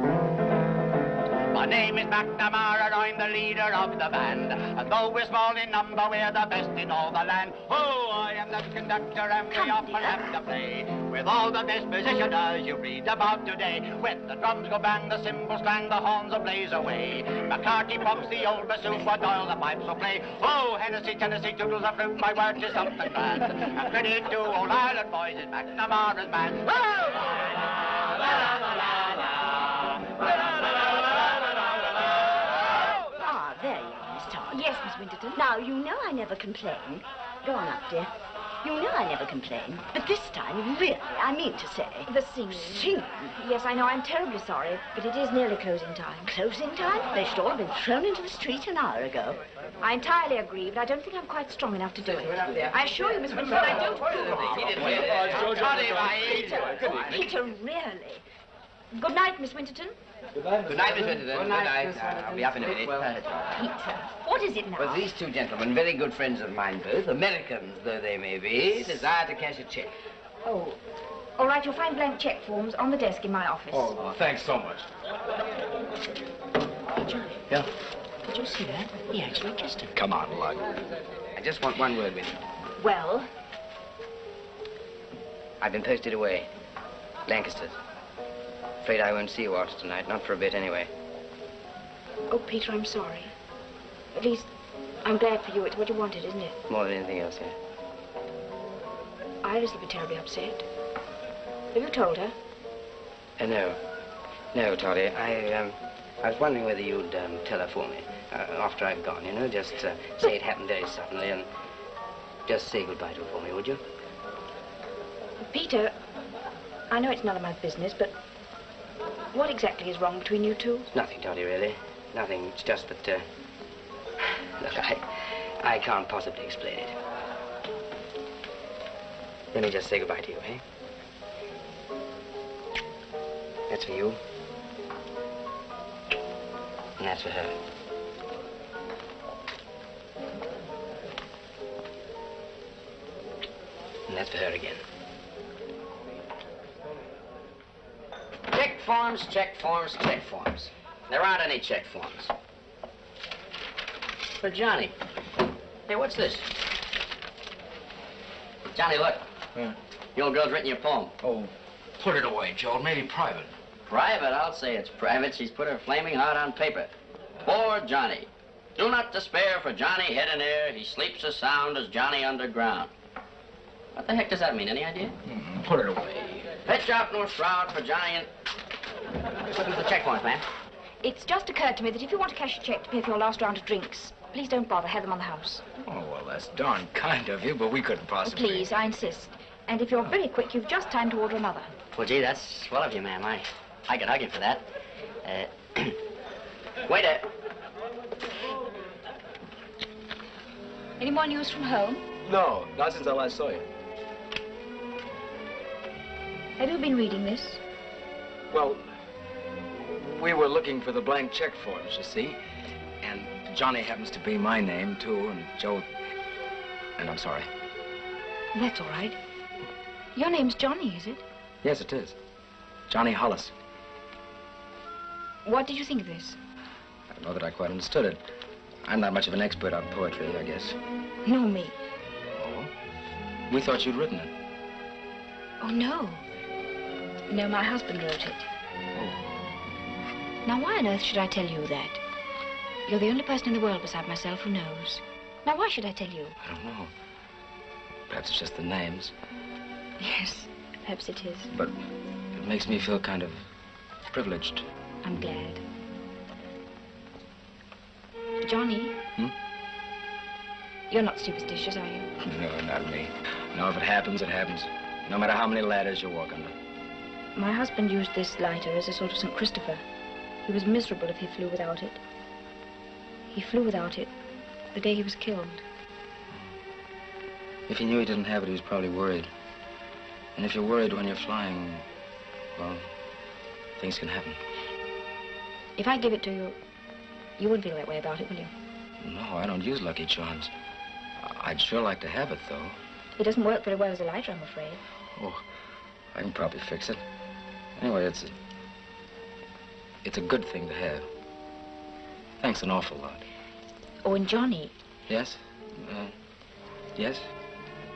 [SPEAKER 5] My name is McNamara, I'm the leader of the band. And though we're small in number, we're the best in all the land. Oh, I am the conductor and we often have to play with all the dispositioners you read about today. When the drums go bang, the cymbals clang, the horns will blaze away. McCarthy pumps the old bassoon, while Doyle the pipes will play. Oh, Hennessy, Tennessee, toodles of fruit, my word is something grand. And credit to old Ireland boys is McNamara's band.
[SPEAKER 14] There you are, Miss Todd. Yes, Miss Winterton. Now, you know I never complain. Go on up, dear. You know I never complain. But this time, really, I mean to say...
[SPEAKER 10] The singing.
[SPEAKER 14] Singing?
[SPEAKER 10] Yes, I know. I'm terribly sorry, but it is nearly closing time.
[SPEAKER 14] Closing time? They should all have been thrown into the street an hour ago.
[SPEAKER 10] I entirely agree, but I don't think I'm quite strong enough to do it. I assure you, Miss Winterton, I don't approve of it.
[SPEAKER 14] Peter, really.
[SPEAKER 10] Good night, Miss Winterton.
[SPEAKER 15] Good night,
[SPEAKER 2] Good night, Miss Winterton.
[SPEAKER 12] Good night, Miss
[SPEAKER 2] I'll be up in a minute.
[SPEAKER 10] Peter, what is it now?
[SPEAKER 12] Well, these two gentlemen, very good friends of mine both, Americans though they may be, desire to cash a check.
[SPEAKER 10] Oh, all right, you'll find blank check forms on the desk in my office.
[SPEAKER 15] Oh, thanks so much.
[SPEAKER 4] Johnny.
[SPEAKER 12] Yeah?
[SPEAKER 4] Did you see that? He actually kissed her.
[SPEAKER 15] Come on, Lug.
[SPEAKER 12] I just want one word with you.
[SPEAKER 10] Well?
[SPEAKER 12] I've been posted away. Lancaster's. Afraid I won't see you out tonight, not for a bit anyway.
[SPEAKER 10] Oh, Peter, I'm sorry. At least, I'm glad for you. It's what you wanted, isn't it?
[SPEAKER 12] More than anything else, yeah.
[SPEAKER 10] Iris will be terribly upset. Have you told her?
[SPEAKER 12] No. No, Toddy. I was wondering whether you'd tell her for me. After I've gone, you know, just say it happened very suddenly and just say goodbye to her for me, would you?
[SPEAKER 10] Peter, I know it's none of my business, but what exactly is wrong between you two?
[SPEAKER 12] Nothing, Toddy, really. Nothing. It's just that, look, I can't possibly explain it. Let me just say goodbye to you, eh? That's for you. And that's for her. And that's for her again.
[SPEAKER 2] Check forms, check forms, check forms. There aren't any check forms. For Johnny. Hey, what's this? Johnny, look. Your old girl's written you a poem.
[SPEAKER 18] Oh, put it away, Joe. Maybe private.
[SPEAKER 2] Private? I'll say it's private. She's put her flaming heart on paper. For Johnny. Do not despair for Johnny head in air. He sleeps as sound as Johnny underground. What the heck does that mean? Any idea?
[SPEAKER 18] Put it away.
[SPEAKER 2] Pitch out no shroud for Johnny and... Just looking for the check forms, ma'am.
[SPEAKER 10] It's just occurred to me that if you want to cash a check to pay for your last round of drinks, please don't bother. Have them on the house.
[SPEAKER 18] Oh, well, that's darn kind of you, but we couldn't possibly.
[SPEAKER 10] Please, I insist. And if you're very quick, you've just time to order another.
[SPEAKER 2] Well, gee, that's swell of you, ma'am. I could hug you for that. Waiter.
[SPEAKER 10] Any more news from home?
[SPEAKER 18] No, not since I last saw you.
[SPEAKER 10] Have you been reading this?
[SPEAKER 18] Well, we were looking for the blank check forms, you see. And Johnny happens to be my name, too, and Joe... And I'm sorry.
[SPEAKER 10] That's all right. Your name's Johnny, is it?
[SPEAKER 18] Yes, it is. Johnny Hollis.
[SPEAKER 10] What did you think of this?
[SPEAKER 18] I don't know that I quite understood it. I'm not much of an expert on poetry, I guess.
[SPEAKER 10] No, me.
[SPEAKER 18] Oh? We thought you'd written it.
[SPEAKER 10] Oh, no. No, my husband wrote it.
[SPEAKER 18] Oh.
[SPEAKER 10] Now, why on earth should I tell you that? You're the only person in the world beside myself who knows. Now, why should I tell you?
[SPEAKER 18] I don't know. Perhaps it's just the names.
[SPEAKER 10] Yes, perhaps it is.
[SPEAKER 18] But it makes me feel kind of privileged.
[SPEAKER 10] I'm glad. Johnny? You're not superstitious, are you?
[SPEAKER 18] No, not me. No, if it happens, it happens. No matter how many ladders you walk under.
[SPEAKER 10] My husband used this lighter as a sort of St. Christopher. He was miserable if he flew without it. He flew without it the day he was killed.
[SPEAKER 18] If he knew he didn't have it, he was probably worried. And if you're worried when you're flying, well, things can happen.
[SPEAKER 10] If I give it to you, you wouldn't feel that way about it, will you?
[SPEAKER 18] No, I don't use Lucky Charms. I'd sure like to have it, though.
[SPEAKER 10] It doesn't work very well as a lighter, I'm afraid.
[SPEAKER 18] Oh, I can probably fix it. Anyway, it's a good thing to have. Thanks an awful lot.
[SPEAKER 10] Oh, and Johnny.
[SPEAKER 18] Yes? Yes?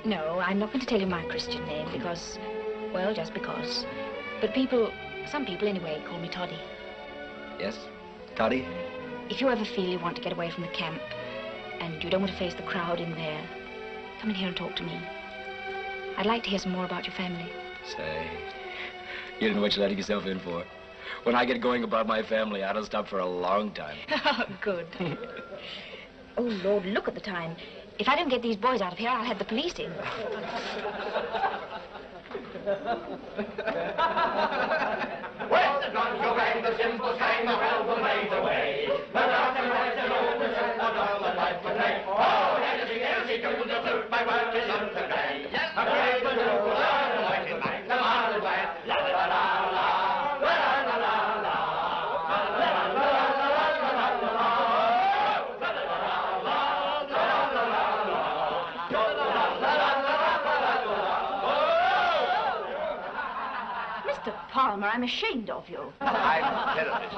[SPEAKER 10] No, I'm not going to tell you my Christian name because, well, just because. But some people anyway, call me Toddy.
[SPEAKER 18] Yes? Toddy?
[SPEAKER 10] If you ever feel you want to get away from the camp and you don't want to face the crowd in there, come in here and talk to me. I'd like to hear some more about your family.
[SPEAKER 18] Say, you don't know what you're letting yourself in for. When I get going about my family, I don't stop for a long time.
[SPEAKER 10] Oh, good. Oh, Lord, look at the time. If I don't get these boys out of here, I'll have the police in.
[SPEAKER 5] Well, the drums go bang, the cymbals hang, the bells are laid away. The doctor rides an open shirt, the dog that life would play. Oh, Elsie, do the flute, my work is done today. A great the la la la la la la la la la la la.
[SPEAKER 14] Farmer, I'm ashamed of you.
[SPEAKER 22] I'm terrorist.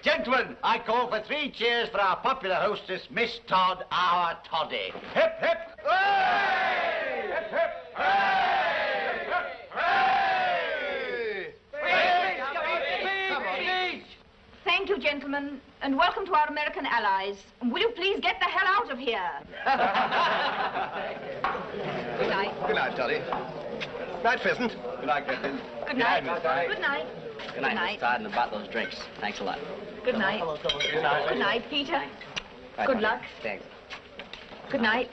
[SPEAKER 22] Gentlemen, I call for 3 cheers for our popular hostess, Miss Todd, our Toddy. Hip, hip, hooray! Hip, hip, hooray! Hip, hooray! Speech!
[SPEAKER 14] Thank you, gentlemen, and welcome to our American allies. And will you please get the hell out of here? Good night.
[SPEAKER 8] Good night, Toddy. Night, Pheasant.
[SPEAKER 22] Good night, Captain.
[SPEAKER 14] Good night.
[SPEAKER 22] Miss Todd.
[SPEAKER 14] Good night.
[SPEAKER 4] Good night, Miss Todd, and about those drinks. Thanks a lot.
[SPEAKER 14] Good night.
[SPEAKER 22] Good night.
[SPEAKER 14] Good night, Peter.
[SPEAKER 22] Bye,
[SPEAKER 14] Good
[SPEAKER 22] Toddy.
[SPEAKER 14] luck.
[SPEAKER 22] Thanks.
[SPEAKER 14] Good night.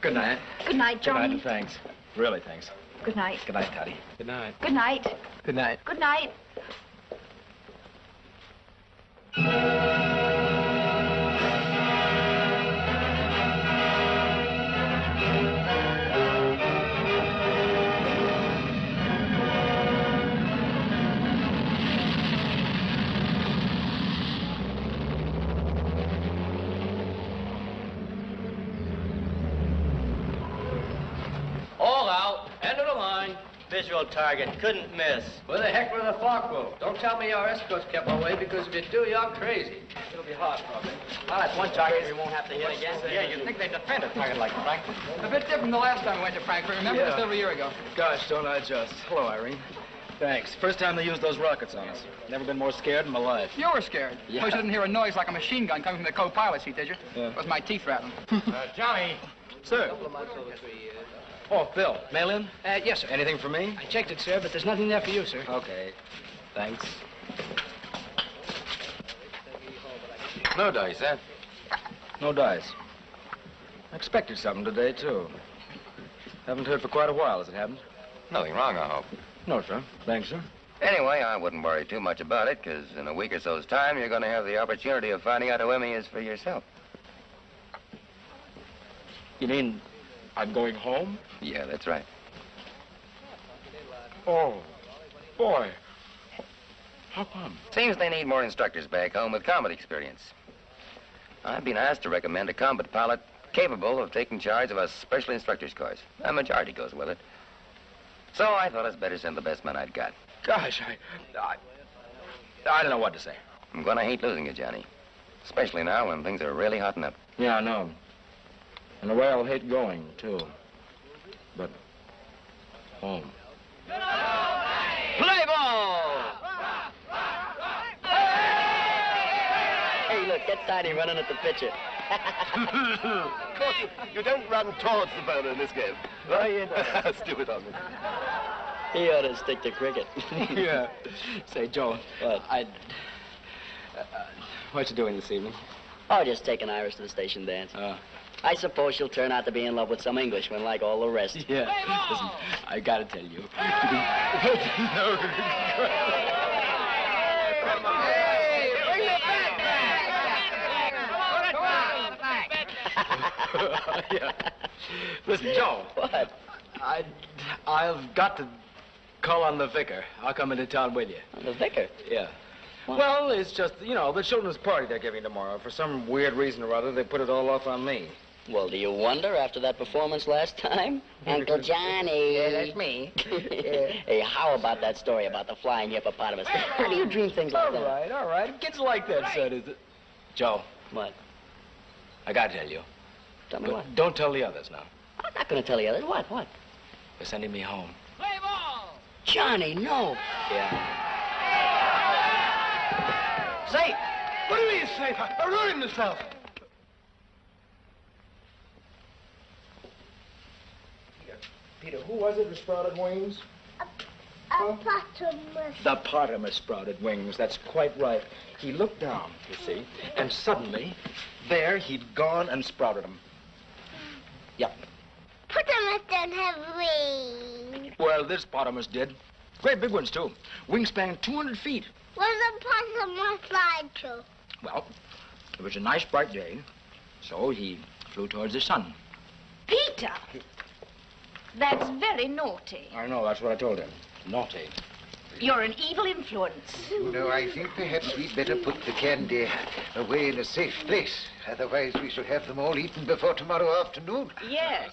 [SPEAKER 18] Good night.
[SPEAKER 14] Good night,
[SPEAKER 18] Good night,
[SPEAKER 14] Johnny.
[SPEAKER 18] and thanks. Really, thanks.
[SPEAKER 14] Good night.
[SPEAKER 18] Good night, Toddy. Good night.
[SPEAKER 14] Good night.
[SPEAKER 18] Good night.
[SPEAKER 14] Good night.
[SPEAKER 4] All out. End of the line. Visual target. Couldn't miss.
[SPEAKER 1] Where the heck were the Farquhar? Don't tell me our escorts kept away, because if you do, you're crazy.
[SPEAKER 4] It'll be hard, probably. Well, that's one target we won't have to hit again.
[SPEAKER 16] Yeah, you'd think they'd defend a target like Frankfurt. A bit different the last time we went to Frankfurt. Remember, just over a year ago.
[SPEAKER 18] Gosh, don't I just. Hello, Irene. Thanks. First time they used those rockets on us. Never been more scared in my life.
[SPEAKER 16] You were scared.
[SPEAKER 18] Yeah.
[SPEAKER 16] Of course, you didn't hear a noise like a machine gun coming from the co-pilot seat, did you?
[SPEAKER 18] Yeah.
[SPEAKER 16] It was my teeth rattling.
[SPEAKER 22] Johnny.
[SPEAKER 18] Sir. Oh, Bill, mail in?
[SPEAKER 4] Yes, sir.
[SPEAKER 18] Anything for me?
[SPEAKER 4] I checked it, sir, but there's nothing there for you, sir.
[SPEAKER 18] Okay. Thanks.
[SPEAKER 20] No dice, eh?
[SPEAKER 18] No dice. I expected something today, too. Haven't heard for quite a while, has it happened?
[SPEAKER 20] Nothing wrong, I hope.
[SPEAKER 18] No, sir. Thanks, sir.
[SPEAKER 20] Anyway, I wouldn't worry too much about it, because in a week or so's time, you're going to have the opportunity of finding out who Emmy is for yourself.
[SPEAKER 18] You mean I'm going home?
[SPEAKER 20] Yeah, that's right.
[SPEAKER 18] Oh, boy. How come?
[SPEAKER 20] Seems they need more instructors back home with combat experience. I've been asked to recommend a combat pilot capable of taking charge of a special instructor's course. A majority goes with it. So I thought it's better send the best man I'd got.
[SPEAKER 18] Gosh, I don't know what to say.
[SPEAKER 20] I'm going to hate losing you, Johnny. Especially now when things are really hotting up.
[SPEAKER 18] Yeah, I know. In a way, I'll hate going, too. But home.
[SPEAKER 4] Play ball! Hey, look, get Tiny running at the pitcher.
[SPEAKER 8] Of course, you don't run towards the bowler in this game.
[SPEAKER 4] Oh, you know.
[SPEAKER 8] Stupid on me.
[SPEAKER 4] He ought to stick to cricket.
[SPEAKER 18] Yeah. Say, Joe.
[SPEAKER 4] What?
[SPEAKER 18] What you doing this evening?
[SPEAKER 4] Oh, just taking Iris to the station dance. I suppose she'll turn out to be in love with some Englishman like all the rest.
[SPEAKER 18] Yeah. Listen, I gotta tell you.
[SPEAKER 5] Hey, bring the bat back!
[SPEAKER 18] Yeah. Listen, Joe.
[SPEAKER 4] What?
[SPEAKER 18] I've got to call on the vicar. I'll come into town with you.
[SPEAKER 4] The vicar?
[SPEAKER 18] Yeah.
[SPEAKER 4] What?
[SPEAKER 18] Well, it's just, you know, the children's party they're giving tomorrow. For some weird reason or other, they put it all off on me.
[SPEAKER 4] Well, do you wonder after that performance last time? Uncle Johnny.
[SPEAKER 12] Yeah, that's me.
[SPEAKER 4] Hey, how about that story about the flying hippopotamus? How do you dream things like that?
[SPEAKER 18] All right. Kids like that, son, is it? Joe.
[SPEAKER 4] What?
[SPEAKER 18] I gotta tell you.
[SPEAKER 4] Tell me what?
[SPEAKER 18] Don't tell the others now.
[SPEAKER 4] I'm not going to tell the others. What?
[SPEAKER 18] They're sending me home.
[SPEAKER 5] Play ball!
[SPEAKER 4] Johnny, no.
[SPEAKER 18] Yeah.
[SPEAKER 8] Safe! What do you mean safe? I ruined myself.
[SPEAKER 15] Peter, who was it who sprouted wings?
[SPEAKER 14] Hippopotamus.
[SPEAKER 15] The potamus sprouted wings, that's quite right. He looked down, you see, and suddenly, there he'd gone and sprouted them. Yep.
[SPEAKER 14] Hippopotamus don't have wings.
[SPEAKER 15] Well, this potamus did. Great big ones, too. Wingspan 200 feet.
[SPEAKER 14] Where the hippopotamus fly to?
[SPEAKER 15] Well, it was a nice bright day, so he flew towards the sun.
[SPEAKER 10] Peter! That's very naughty.
[SPEAKER 15] I know, that's what I told him. Naughty.
[SPEAKER 10] You're an evil influence.
[SPEAKER 9] No, I think perhaps we'd better put the candy away in a safe place. Otherwise, we shall have them all eaten before tomorrow afternoon.
[SPEAKER 10] Yes.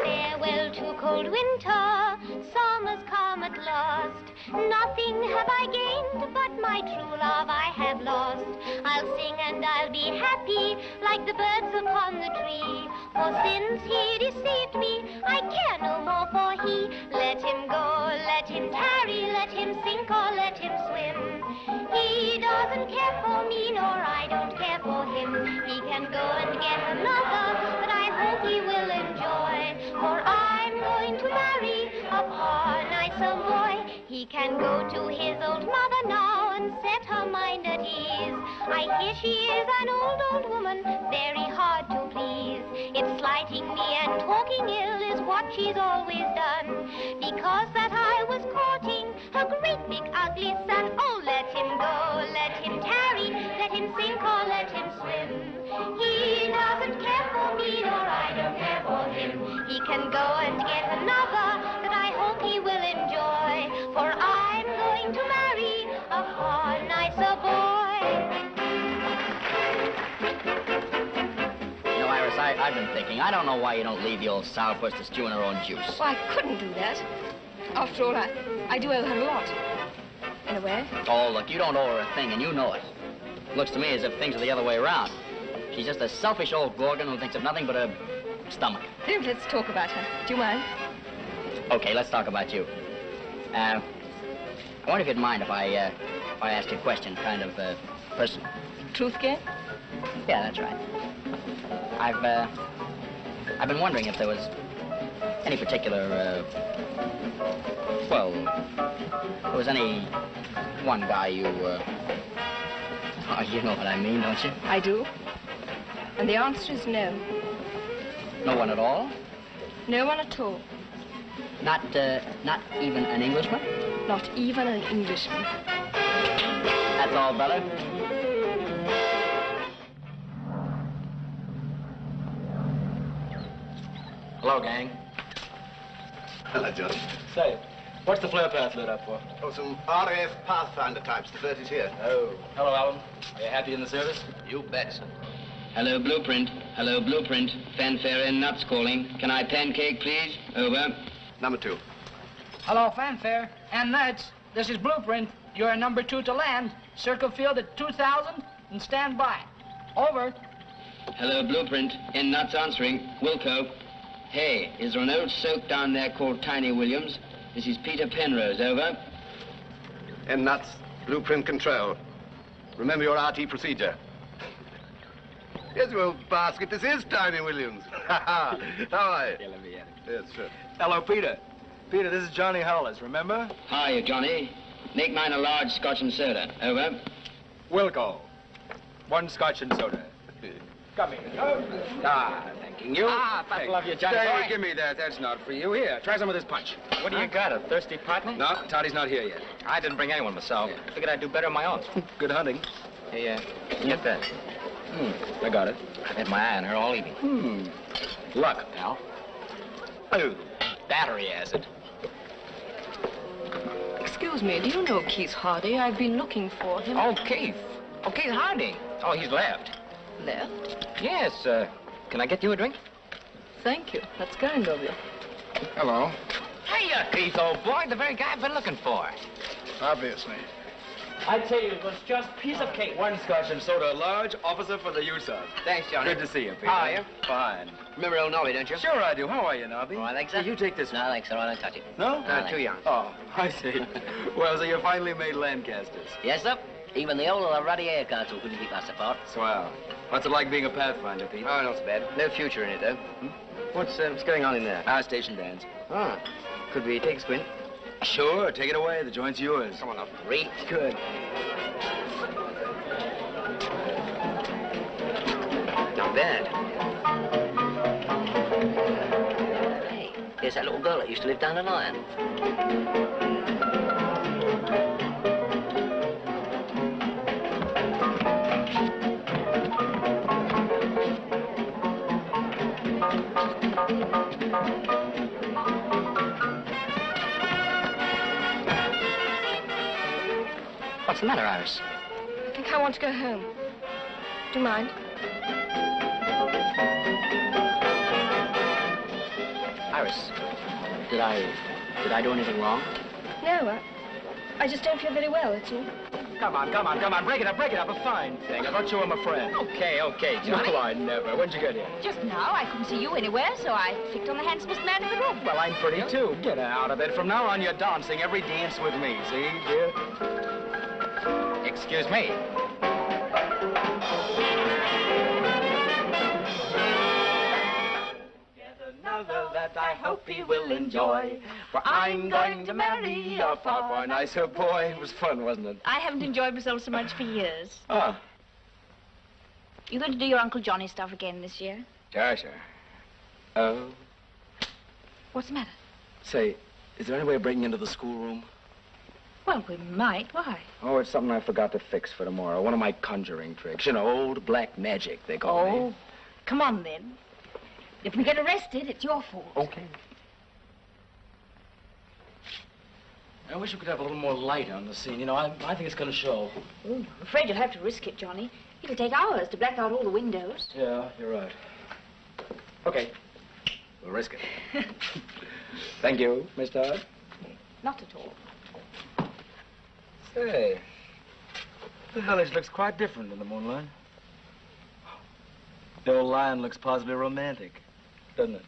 [SPEAKER 3] Farewell to cold winter, summer's come at last. Nothing have I gained, but my true love I have lost. I'll sing and I'll be happy, like the birds upon the tree. For since he deceived me, I care no more for he. Let him go, let him tarry, let him sink or let him swim. He doesn't care for me, nor I don't care for him. He can go and get another, but I hope he will enjoy. For I'm going to marry a far nicer boy. He can go to his old mother now and set her mind at ease. I hear she is an old woman, very hard to please. It's slighting me and talking ill is what she's always done. Because that I was courting a great big ugly son. Oh, let him go, let him tarry, let him sink or let him swim. He doesn't care for me, nor I don't care for him. He can go and get another that I hope he will enjoy. For I'm going to marry a far nicer boy.
[SPEAKER 4] You know, Iris, I've been thinking, I don't know why you don't leave the old sourpuss to stew in her own juice.
[SPEAKER 21] Well, I couldn't do that. After all, I do owe her a lot. In a way.
[SPEAKER 4] Oh, look, you don't owe her a thing, and you know it. Looks to me as if things are the other way around. She's just a selfish old gorgon who thinks of nothing but her stomach.
[SPEAKER 21] Don't let's talk about her. Do you mind?
[SPEAKER 4] Okay, let's talk about you. I wonder if you'd mind if I asked you a question, kind of personal.
[SPEAKER 21] Truth game?
[SPEAKER 4] Yeah, that's right. I've been wondering if there was any particular, well, there was any one guy you, oh, you know what I mean, don't you?
[SPEAKER 21] I do. And the answer is no.
[SPEAKER 4] No one at all?
[SPEAKER 21] No one at all.
[SPEAKER 4] Not even an Englishman?
[SPEAKER 21] Not even an Englishman.
[SPEAKER 4] That's all, brother.
[SPEAKER 18] Hello, gang.
[SPEAKER 8] Hello, Johnny.
[SPEAKER 18] Say, what's the flare path lit up for?
[SPEAKER 8] Oh, some RAF Pathfinder types. The 30's here.
[SPEAKER 18] Oh. Hello, Alan. Are you happy in the service?
[SPEAKER 2] You bet, sir.
[SPEAKER 12] Hello, Blueprint. Hello, Blueprint. Fanfare and Nuts calling. Can I pancake, please? Over.
[SPEAKER 8] Number 2.
[SPEAKER 11] Hello, Fanfare and Nuts. This is Blueprint. You're number 2 to land. Circle field at 2,000 and stand by. Over.
[SPEAKER 12] Hello, Blueprint. And Nuts answering. Wilco. Hey, is there an old soak down there called Tiny Williams? This is Peter Penrose. Over.
[SPEAKER 8] And Nuts, Blueprint Control. Remember your RT procedure. Yes, you old basket. This is Tiny Williams. How are you?
[SPEAKER 18] Yeah, let me in.
[SPEAKER 8] Yes, sure.
[SPEAKER 18] Hello, Peter. Peter, this is Johnny Howlers, remember?
[SPEAKER 12] Hiya, Johnny. Make mine a large scotch and soda. Over.
[SPEAKER 18] Wilco. 1 scotch and soda. Come here. Ah, thanking you.
[SPEAKER 16] Ah, I love you, Johnny.
[SPEAKER 18] Hey,
[SPEAKER 16] boy.
[SPEAKER 18] give me that. That's not for you. Here, try some of this punch.
[SPEAKER 16] What do you got, a thirsty partner?
[SPEAKER 18] No, Toddy's not here yet.
[SPEAKER 16] I didn't bring anyone myself.
[SPEAKER 18] Yeah.
[SPEAKER 16] Figured I'd do better on my own.
[SPEAKER 18] Good hunting.
[SPEAKER 16] Hey, get that.
[SPEAKER 18] I got it.
[SPEAKER 16] I've had my eye on her all evening.
[SPEAKER 18] Luck, pal.
[SPEAKER 16] Oh, battery acid.
[SPEAKER 21] Excuse me, do you know Keith Hardy? I've been looking for him.
[SPEAKER 16] Oh, Keith. Oh, Keith Hardy. Oh, he's left.
[SPEAKER 21] Left?
[SPEAKER 16] Yes, can I get you a drink?
[SPEAKER 21] Thank you. That's kind of you.
[SPEAKER 18] Hello.
[SPEAKER 16] Hiya, Keith, old boy. The very guy I've been looking for.
[SPEAKER 18] Obviously.
[SPEAKER 11] I tell you, it was just a piece of cake.
[SPEAKER 18] 1 scotch and soda, large, officer for the use of.
[SPEAKER 2] Thanks, Johnny.
[SPEAKER 18] Good to see you, Peter.
[SPEAKER 2] How are you?
[SPEAKER 18] Fine.
[SPEAKER 2] Remember old Nobby, don't you?
[SPEAKER 18] Sure I do. How are you, Nobby?
[SPEAKER 2] Oh, I think so.
[SPEAKER 18] Hey, you take this one.
[SPEAKER 2] No, thanks, sir. I don't touch it.
[SPEAKER 18] No?
[SPEAKER 2] No, too young.
[SPEAKER 18] Oh, I see. Well, so you finally made Lancasters.
[SPEAKER 2] Yes, sir. Even the old Ruddy Air Council couldn't keep us apart.
[SPEAKER 18] Swell. What's it like being a Pathfinder, Pete?
[SPEAKER 2] Oh, not so bad. No future in it, though. What's going on in there?
[SPEAKER 18] Our station dance.
[SPEAKER 2] Oh, could we take a squint?
[SPEAKER 18] Sure, take it away. The joint's yours.
[SPEAKER 2] Come on up. Read.
[SPEAKER 18] Good.
[SPEAKER 2] Not bad. Hey, here's that little girl that used to live down the line. What's the matter, Iris?
[SPEAKER 21] I think I want to go home. Do you mind?
[SPEAKER 2] Iris, did I do anything wrong?
[SPEAKER 21] No, I just don't feel very well, that's all.
[SPEAKER 18] Come on. Break it up. A fine thing. I thought you were my friend. Okay, Johnny. No, I never. When'd you get here?
[SPEAKER 10] Just now. I couldn't see you anywhere, so I picked on the handsomest man in the room.
[SPEAKER 18] Well, I'm pretty, too. Get out of it. From now on, you're dancing every dance with me. See, dear?
[SPEAKER 13] Excuse me.
[SPEAKER 6] Another that I hope he will enjoy, for I'm going to marry a far
[SPEAKER 18] nicer boy. It was fun, wasn't it?
[SPEAKER 10] I haven't enjoyed myself so much for years.
[SPEAKER 18] Oh.
[SPEAKER 10] You going to do your Uncle Johnny stuff again this year?
[SPEAKER 18] Sure. Oh.
[SPEAKER 10] What's the matter?
[SPEAKER 18] Say, is there any way of breaking into the schoolroom?
[SPEAKER 10] Well, we might. Why?
[SPEAKER 18] Oh, it's something I forgot to fix for tomorrow. One of my conjuring tricks. You know, old black magic, they call me.
[SPEAKER 10] Oh, come on, then. If we get arrested, it's your fault.
[SPEAKER 18] Okay. I wish we could have a little more light on the scene. You know, I think it's going to show.
[SPEAKER 10] Oh, I'm afraid you'll have to risk it, Johnny. It'll take hours to black out all the windows.
[SPEAKER 18] Yeah, you're right. Okay. We'll risk it. Thank you, Miss Todd.
[SPEAKER 10] Not at all.
[SPEAKER 18] Say, the village looks quite different in the moonlight. The old lion looks positively romantic, doesn't it?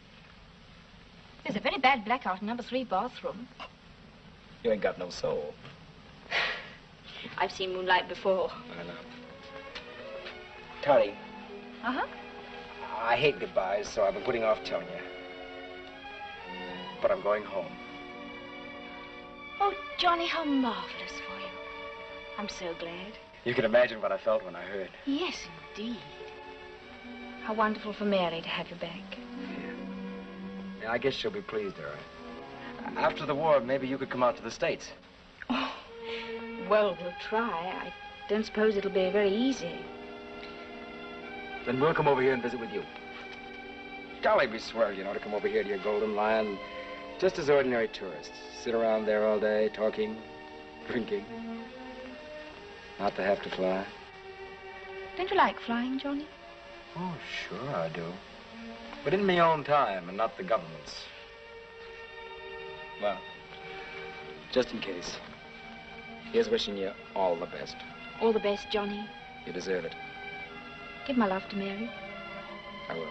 [SPEAKER 10] There's a very bad blackout in number 3 bathroom.
[SPEAKER 18] You ain't got no soul.
[SPEAKER 10] I've seen moonlight before.
[SPEAKER 18] I know. Toddy.
[SPEAKER 10] Uh-huh.
[SPEAKER 18] I hate goodbyes, so I've been putting off telling you. But I'm going home.
[SPEAKER 10] Oh, Johnny, how marvelous for you. I'm so glad.
[SPEAKER 18] You can imagine what I felt when I heard.
[SPEAKER 10] Yes, indeed. How wonderful for Mary to have you back.
[SPEAKER 18] Yeah, I guess she'll be pleased, all right. After the war, maybe you could come out to the States.
[SPEAKER 10] Oh, well, we'll try. I don't suppose it'll be very easy.
[SPEAKER 18] Then we'll come over here and visit with you. Golly, be swell, you know, to come over here to your Golden Lion just as ordinary tourists. Sit around there all day, talking, drinking. Not to have to fly.
[SPEAKER 10] Don't you like flying, Johnny?
[SPEAKER 18] Oh, sure I do. But in my own time and not the government's. Well, just in case, here's wishing you all the best.
[SPEAKER 10] All the best, Johnny.
[SPEAKER 18] You deserve it.
[SPEAKER 10] Give my love to Mary.
[SPEAKER 18] I will.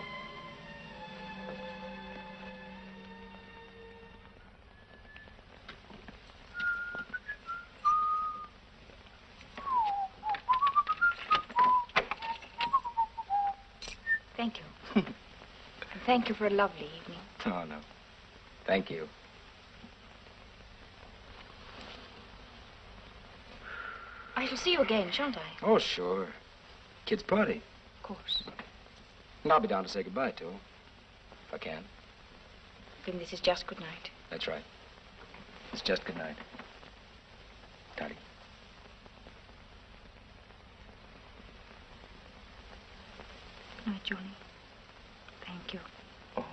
[SPEAKER 10] Thank you. And thank you for a lovely evening.
[SPEAKER 18] Oh, no. Thank you.
[SPEAKER 10] I shall see you again, shan't I?
[SPEAKER 18] Oh, sure. Kids' party.
[SPEAKER 10] Of course.
[SPEAKER 18] And I'll be down to say goodbye to him, if I can.
[SPEAKER 10] Then this is just good night.
[SPEAKER 18] That's right. It's just good night. Toddy.
[SPEAKER 10] Good night, Johnny. Thank you.
[SPEAKER 18] Oh.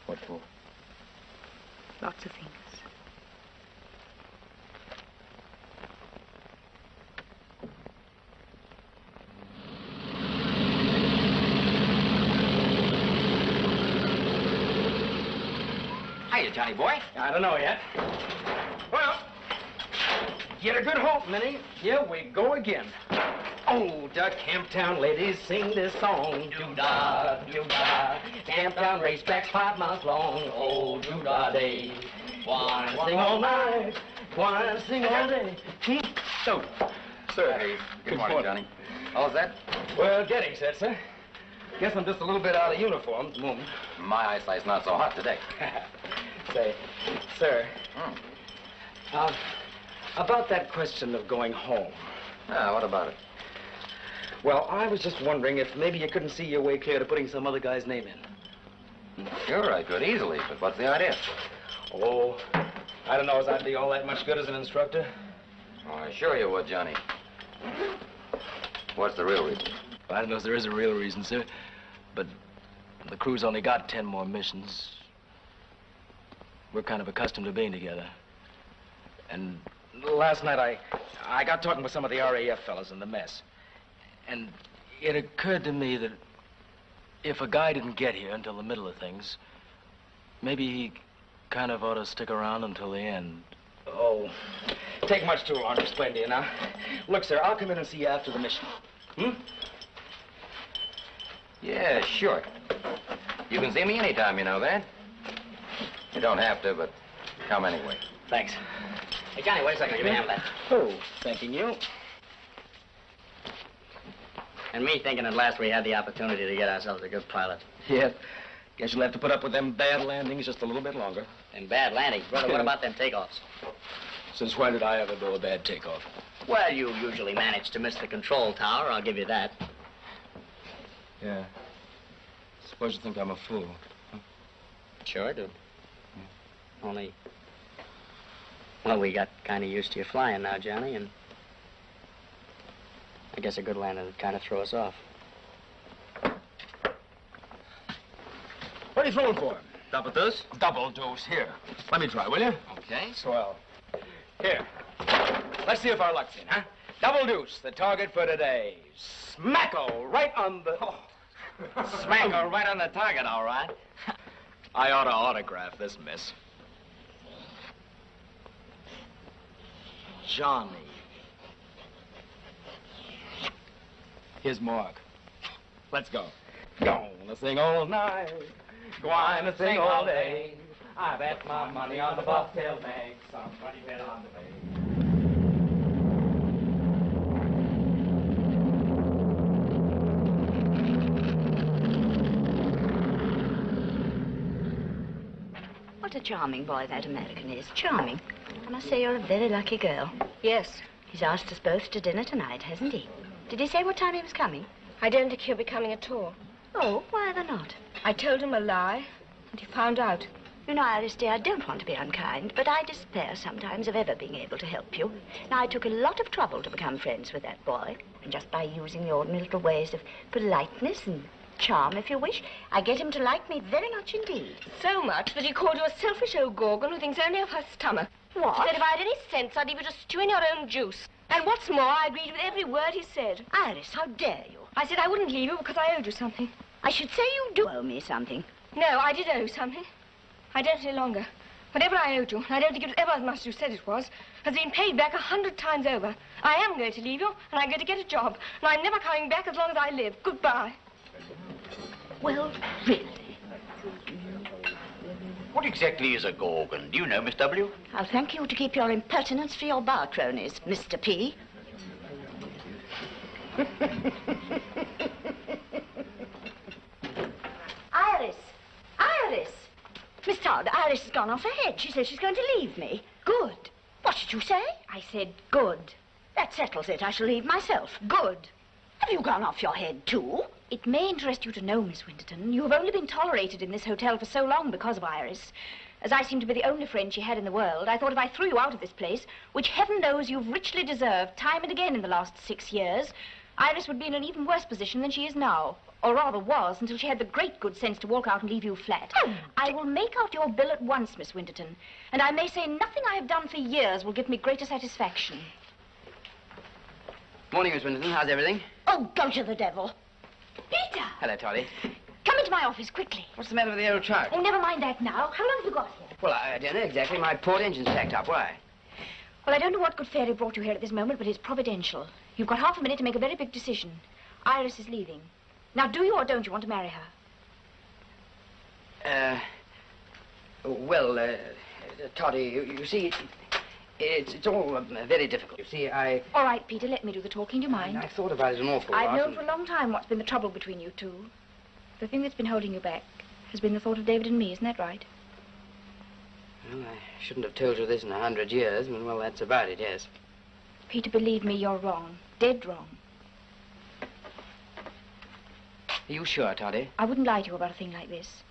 [SPEAKER 18] What for?
[SPEAKER 10] Lots of things.
[SPEAKER 4] Hiya, Johnny boy.
[SPEAKER 18] I don't know yet. Well, get a good hope, Minnie. Here we go again. Oh, the Camptown ladies sing this song. Do-da, do-da. Camptown racetracks 5 miles long. Oh, do-da day. Wanna sing all night. Wanna sing all day. So, sir.
[SPEAKER 20] Hey, good morning, Johnny. How's that?
[SPEAKER 18] Well, getting set, sir. Guess I'm just a little bit out of uniform at the moment.
[SPEAKER 20] My eyesight's not so hot today.
[SPEAKER 18] Say, sir. About that question of going home.
[SPEAKER 20] Ah, what about it?
[SPEAKER 18] Well, I was just wondering if maybe you couldn't see your way clear to putting some other guy's name in.
[SPEAKER 20] Sure, I could easily, but what's the idea?
[SPEAKER 18] Oh, I don't know as I'd be all that much good as an instructor.
[SPEAKER 20] Oh, sure you would, Johnny. What's the real reason?
[SPEAKER 18] I don't know if there is a real reason, sir, but the crew's only got 10 more missions. we're kind of accustomed to being together. And last night I got talking with some of the RAF fellas in the mess. And it occurred to me that if a guy didn't get here until the middle of things, maybe he kind of ought to stick around until the end. Oh, take much too long to explain to you now. Look, sir, I'll come in and see you after the mission.
[SPEAKER 20] Yeah, sure. You can see me anytime, you know that. You don't have to, but come anyway.
[SPEAKER 4] Thanks. Hey, Johnny, wait a second. Give me a hand with that.
[SPEAKER 18] Oh, thanking you.
[SPEAKER 4] And me thinking at last we had the opportunity to get ourselves a good pilot.
[SPEAKER 18] Yeah. Guess you'll have to put up with them bad landings just a little bit longer.
[SPEAKER 4] Them bad landings? Brother, what about them takeoffs?
[SPEAKER 18] Since when did I ever do a bad takeoff?
[SPEAKER 4] Well, you usually manage to miss the control tower. I'll give you that.
[SPEAKER 18] Yeah. Suppose you think I'm a fool. Huh?
[SPEAKER 4] Sure I do. Only, well, we got kind of used to you flying now, Johnny, and I guess a good landing would kind of throw us off.
[SPEAKER 18] What are you throwing for?
[SPEAKER 22] Double dose?
[SPEAKER 18] Double dose. Here. Let me try, will you?
[SPEAKER 22] Okay.
[SPEAKER 18] Swell. Here. Let's see if our luck's in, huh? Double deuce, the target for today. Smacko, right on the... Oh.
[SPEAKER 22] Smacko right on the target, all right.
[SPEAKER 18] I ought to autograph this miss. Johnny. Here's Mark. Let's go. Gonna sing all night. Gonna sing all day. I bet my money on the bobtail bank. Somebody bet on the bay.
[SPEAKER 14] What a charming boy that American is. Charming. I must say you're a very lucky girl.
[SPEAKER 21] Yes.
[SPEAKER 14] He's asked us both to dinner tonight, hasn't he? Did he say what time he was coming?
[SPEAKER 21] I don't think he'll be coming at all.
[SPEAKER 14] Oh, why the not?
[SPEAKER 21] I told him a lie, and he found out.
[SPEAKER 14] You know, Iris, dear, I don't want to be unkind, but I despair sometimes of ever being able to help you. Now, I took a lot of trouble to become friends with that boy, and just by using the ordinary little ways of politeness and charm, if you wish, I get him to like me very much indeed.
[SPEAKER 21] So much that he called you a selfish old gorgon who thinks only of her stomach.
[SPEAKER 14] What?
[SPEAKER 21] He said if I had any sense, I'd leave you to stew in your own juice. And what's more, I agreed with every word he said.
[SPEAKER 14] Iris, how dare you?
[SPEAKER 21] I said I wouldn't leave you because I owed you something.
[SPEAKER 14] I should say you do owe me something.
[SPEAKER 21] No, I did owe you something. I don't any longer. Whatever I owed you, and I don't think it was ever as much as you said it was, has been paid back 100 times over. I am going to leave you, and I'm going to get a job, and I'm never coming back as long as I live. Goodbye.
[SPEAKER 14] Well, really?
[SPEAKER 22] What exactly is a gorgon? Do you know, Miss W?
[SPEAKER 14] I'll thank you to keep your impertinence for your bar cronies, Mr. P. Iris! Iris! Miss Todd, Iris has gone off her head. She says she's going to leave me. Good. What did you say?
[SPEAKER 21] I said good.
[SPEAKER 14] That settles it. I shall leave myself.
[SPEAKER 21] Good.
[SPEAKER 14] Have you gone off your head, too?
[SPEAKER 10] It may interest you to know, Miss Winterton, you have only been tolerated in this hotel for so long because of Iris. As I seem to be the only friend she had in the world, I thought if I threw you out of this place, which heaven knows you've richly deserved time and again in the last 6 years, Iris would be in an even worse position than she is now. Or rather was, until she had the great good sense to walk out and leave you flat. I will make out your bill at once, Miss Winterton, and I may say nothing I have done for years will give me greater satisfaction.
[SPEAKER 2] Morning, Miss Winterton. How's everything?
[SPEAKER 14] Oh, go to the devil.
[SPEAKER 10] Peter!
[SPEAKER 2] Hello, Toddy.
[SPEAKER 10] Come into my office, quickly.
[SPEAKER 2] What's the matter with the old truck?
[SPEAKER 10] Oh, never mind that now. How long have you got here?
[SPEAKER 2] Well, I don't know exactly. My port engine's packed up. Why?
[SPEAKER 10] Well, I don't know what good fairy brought you here at this moment, but it's providential. You've got half a minute to make a very big decision. Iris is leaving. Now, do you or don't you want to marry her?
[SPEAKER 2] Well, Toddy, you see, it's all very difficult. You see,
[SPEAKER 10] All right, Peter, let me do the talking. Do you mind?
[SPEAKER 2] I've thought about it an awful lot.
[SPEAKER 10] I've known for a long time what's been the trouble between you two. The thing that's been holding you back has been the thought of David and me, isn't that right?
[SPEAKER 2] Well, I shouldn't have told you this in 100 years, but, well, that's about it, yes.
[SPEAKER 10] Peter, believe me, you're wrong. Dead wrong.
[SPEAKER 2] Are you sure, Toddy?
[SPEAKER 10] I wouldn't lie to you about a thing like this.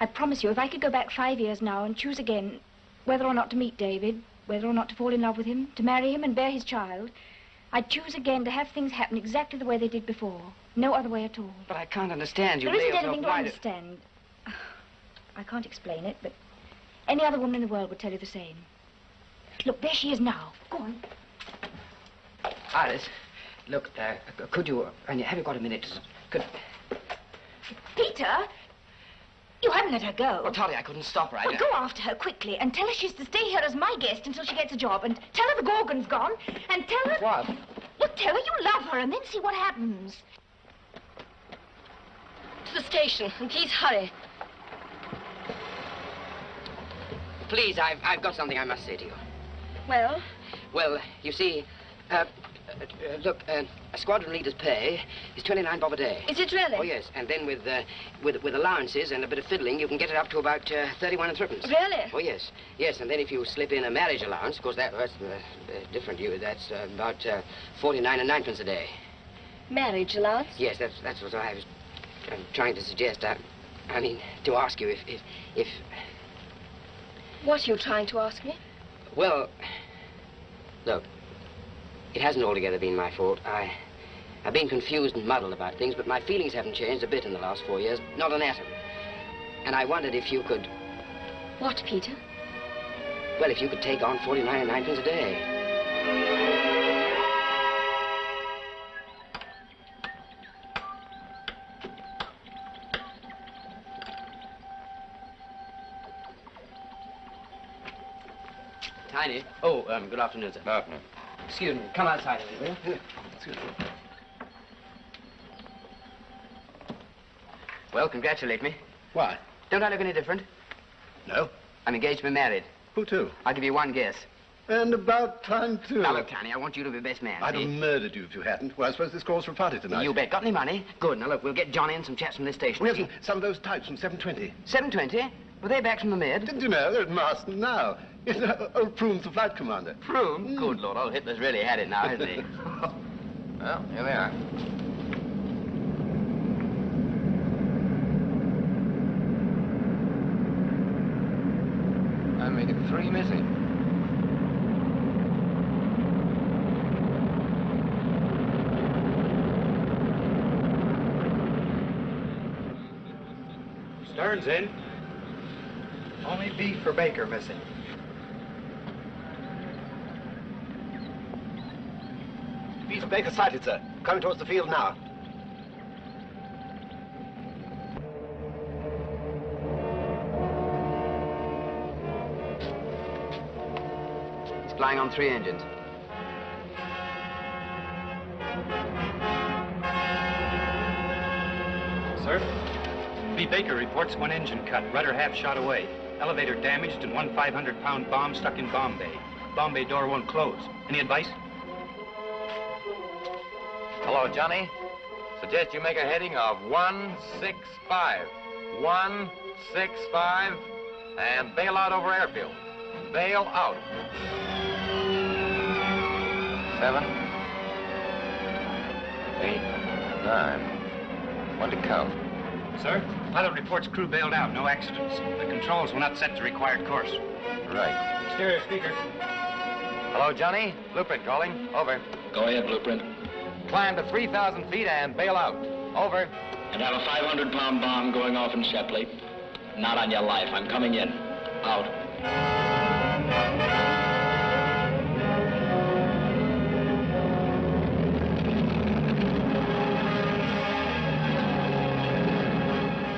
[SPEAKER 10] I promise you, if I could go back 5 years now and choose again whether or not to meet David, whether or not to fall in love with him, to marry him and bear his child, I'd choose again to have things happen exactly the way they did before. No other way at all.
[SPEAKER 2] But I can't understand. You
[SPEAKER 10] There
[SPEAKER 2] lay
[SPEAKER 10] isn't
[SPEAKER 2] yourself
[SPEAKER 10] anything to
[SPEAKER 2] wide-
[SPEAKER 10] understand. I can't explain it, but Any other woman in the world would tell you the same. Look, there she is now. Go on.
[SPEAKER 2] Iris, look, could you, have you got a minute?
[SPEAKER 10] Peter, you haven't let her go.
[SPEAKER 2] Well, Tolly, I couldn't stop her.
[SPEAKER 10] Well, go after her quickly and tell her she's to stay here as my guest until she gets a job. And tell her the Gorgon's gone. And tell her...
[SPEAKER 2] What?
[SPEAKER 10] Look, tell her you love her and then see what happens.
[SPEAKER 21] To the station, and please hurry.
[SPEAKER 2] Please, I've got something I must say to you.
[SPEAKER 21] Well?
[SPEAKER 2] Well, you see, look, a squadron leader's pay is 29 bob a day.
[SPEAKER 21] Is it really?
[SPEAKER 2] Oh, yes. And then with allowances and a bit of fiddling, you can get it up to about 31 and threepence.
[SPEAKER 21] Really?
[SPEAKER 2] Oh, yes. Yes, and then if you slip in a marriage allowance, of course, that's different. That's about 49 and ninepence a day.
[SPEAKER 21] Marriage allowance?
[SPEAKER 2] Yes, that's what I'm trying to suggest. I mean, to ask you if...
[SPEAKER 21] What are you trying to ask me?
[SPEAKER 2] Well, look, it hasn't altogether been my fault. I've been confused and muddled about things, but my feelings haven't changed a bit in the last 4 years. Not an atom. And I wondered if you could...
[SPEAKER 21] What, Peter?
[SPEAKER 2] Well, if you could take on 49 and ninepence a day. Tiny. Oh, good afternoon, sir.
[SPEAKER 20] Good afternoon.
[SPEAKER 2] Excuse me. Come outside a minute, will you?
[SPEAKER 20] Excuse me.
[SPEAKER 2] Well, congratulate me.
[SPEAKER 8] Why?
[SPEAKER 2] Don't I look any different?
[SPEAKER 8] No.
[SPEAKER 2] I'm engaged to be married.
[SPEAKER 8] Who to?
[SPEAKER 2] I'll give you one guess.
[SPEAKER 8] And about time, too.
[SPEAKER 2] Now, look, Tiny, I want you to be best man,
[SPEAKER 8] I'd
[SPEAKER 2] see?
[SPEAKER 8] have murdered you if you hadn't. Well, I suppose this calls for a party tonight.
[SPEAKER 2] You bet. Got any money? Good. Now, look, we'll get Johnny and some chaps from this station.
[SPEAKER 8] We have some of those types from 720.
[SPEAKER 2] 720? Were they back from the Med?
[SPEAKER 8] Didn't you know? They're at Marston now. It's old Proome's the flight commander.
[SPEAKER 2] Prune? Good Lord, old Hitler's really had it now, hasn't he?
[SPEAKER 20] Well, here they are. I'm making 3 missing.
[SPEAKER 15] Stern's in. Only beef for Baker missing.
[SPEAKER 8] Beef's Baker sighted, sir. Coming towards the field now.
[SPEAKER 2] He's flying on 3 engines.
[SPEAKER 7] Sir? B. Baker reports 1 engine cut, rudder half shot away. Elevator damaged and 1 500-pound bomb stuck in bomb bay. Bomb bay door won't close. Any advice?
[SPEAKER 20] Hello, Johnny. Suggest you make a heading of 165. 165, and bail out over airfield. Bail out. 7, 8, 9. 1 to count.
[SPEAKER 7] Sir, pilot reports crew bailed out, no accidents. The controls will not set the required course.
[SPEAKER 20] Right.
[SPEAKER 7] Stereo speaker.
[SPEAKER 20] Hello, Johnny. Blueprint calling. Over.
[SPEAKER 7] Go ahead, Blueprint.
[SPEAKER 20] Climb to 3,000 feet and bail out. Over.
[SPEAKER 7] And have a 500-pound bomb going off in Shepley. Not on your life. I'm coming in. Out.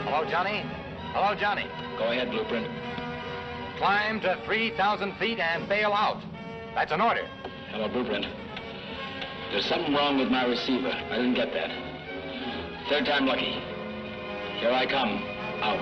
[SPEAKER 20] Hello, Johnny. Hello, Johnny.
[SPEAKER 7] Go ahead, Blueprint.
[SPEAKER 20] Climb to 3,000 feet and bail out. That's an order.
[SPEAKER 7] Hello, Blueprint. There's something wrong with my receiver. I didn't get that. 3rd time lucky. Here I come. Out.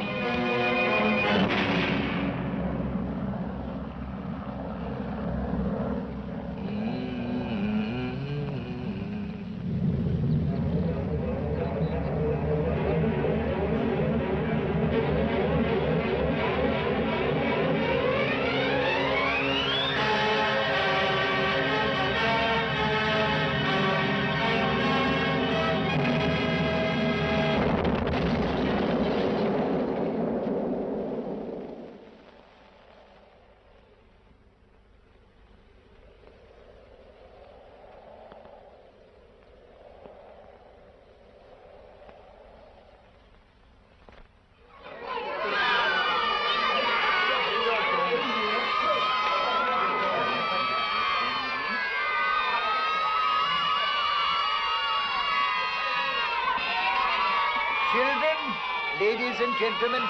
[SPEAKER 9] ladies and gentlemen.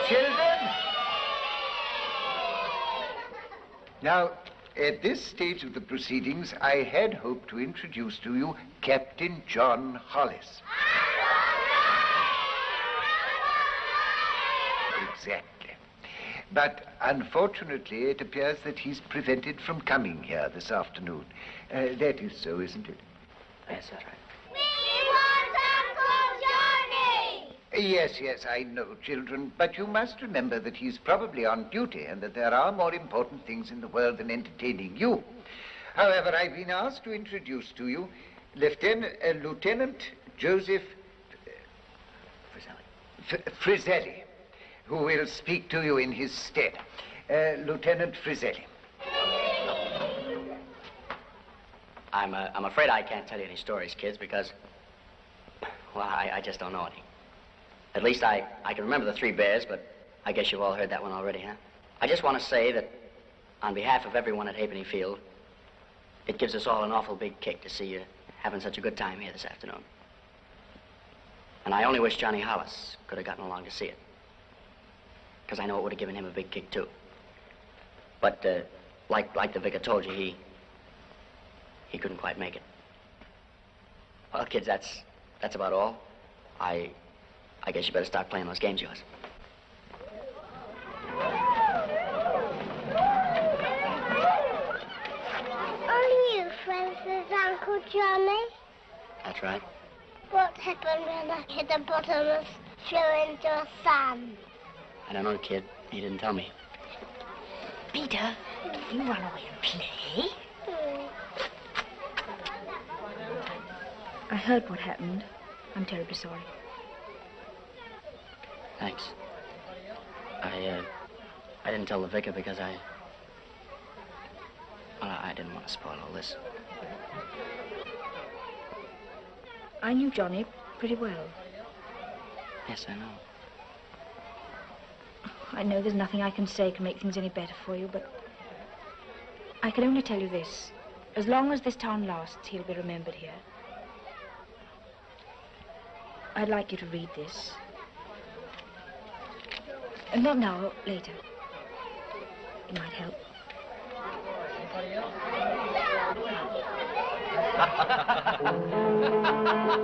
[SPEAKER 9] Children. Now, at this stage of the proceedings, I had hoped to introduce to you Captain John Hollis. Exactly. But unfortunately, it appears that he's prevented from coming here this afternoon. That is so, isn't it?
[SPEAKER 2] Yes, that's right.
[SPEAKER 3] We want Uncle Johnny!
[SPEAKER 9] Yes, I know, children. But you must remember that he's probably on duty and that there are more important things in the world than entertaining you. However, I've been asked to introduce to you Lieutenant Joseph Frizzelli, who will speak to you in his stead. Lieutenant Frizzelli.
[SPEAKER 2] I'm afraid I can't tell you any stories, kids, because, well, I just don't know any. At least I can remember the Three Bears, but I guess you've all heard that one already, huh? I just want to say that on behalf of everyone at Halfpenny Field, it gives us all an awful big kick to see you having such a good time here this afternoon. And I only wish Johnny Hollis could have gotten along to see it, because I know it would have given him a big kick, too. But, like the vicar told you, he couldn't quite make it. Well, kids, that's about all. I guess you better start playing those games of yours.
[SPEAKER 3] Are you friends with Uncle Johnny?
[SPEAKER 2] That's right.
[SPEAKER 3] What happened when I hit a bottomless flew into a sand?
[SPEAKER 2] I don't know, kid. He didn't tell me.
[SPEAKER 10] Peter, you run away and play. I heard what happened. I'm terribly sorry.
[SPEAKER 2] Thanks. I didn't tell the vicar because well, I didn't want to spoil all this.
[SPEAKER 10] I knew Johnny pretty well.
[SPEAKER 2] Yes, I know.
[SPEAKER 10] I know there's nothing I can say can make things any better for you, but I can only tell you this. As long as this town lasts, he'll be remembered here. I'd like you to read this. Not now, later. It might help.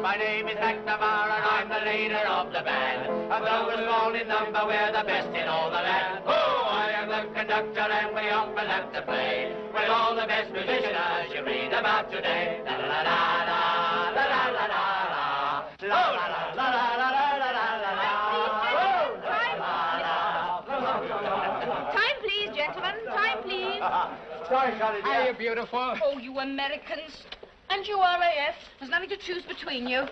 [SPEAKER 5] My name is McNamara and I'm the leader of the band. And though we're small in number, we're the best in all the land. Oh, I am the conductor and we often have to play with all the best musicians you read about today. La la la la la la la la la la la la la la la.
[SPEAKER 10] Time, please, gentlemen. Time, please.
[SPEAKER 5] Sorry, Charlie.
[SPEAKER 11] Hiya, beautiful.
[SPEAKER 10] Oh, you Americans. And you RAF. There's nothing to choose between you.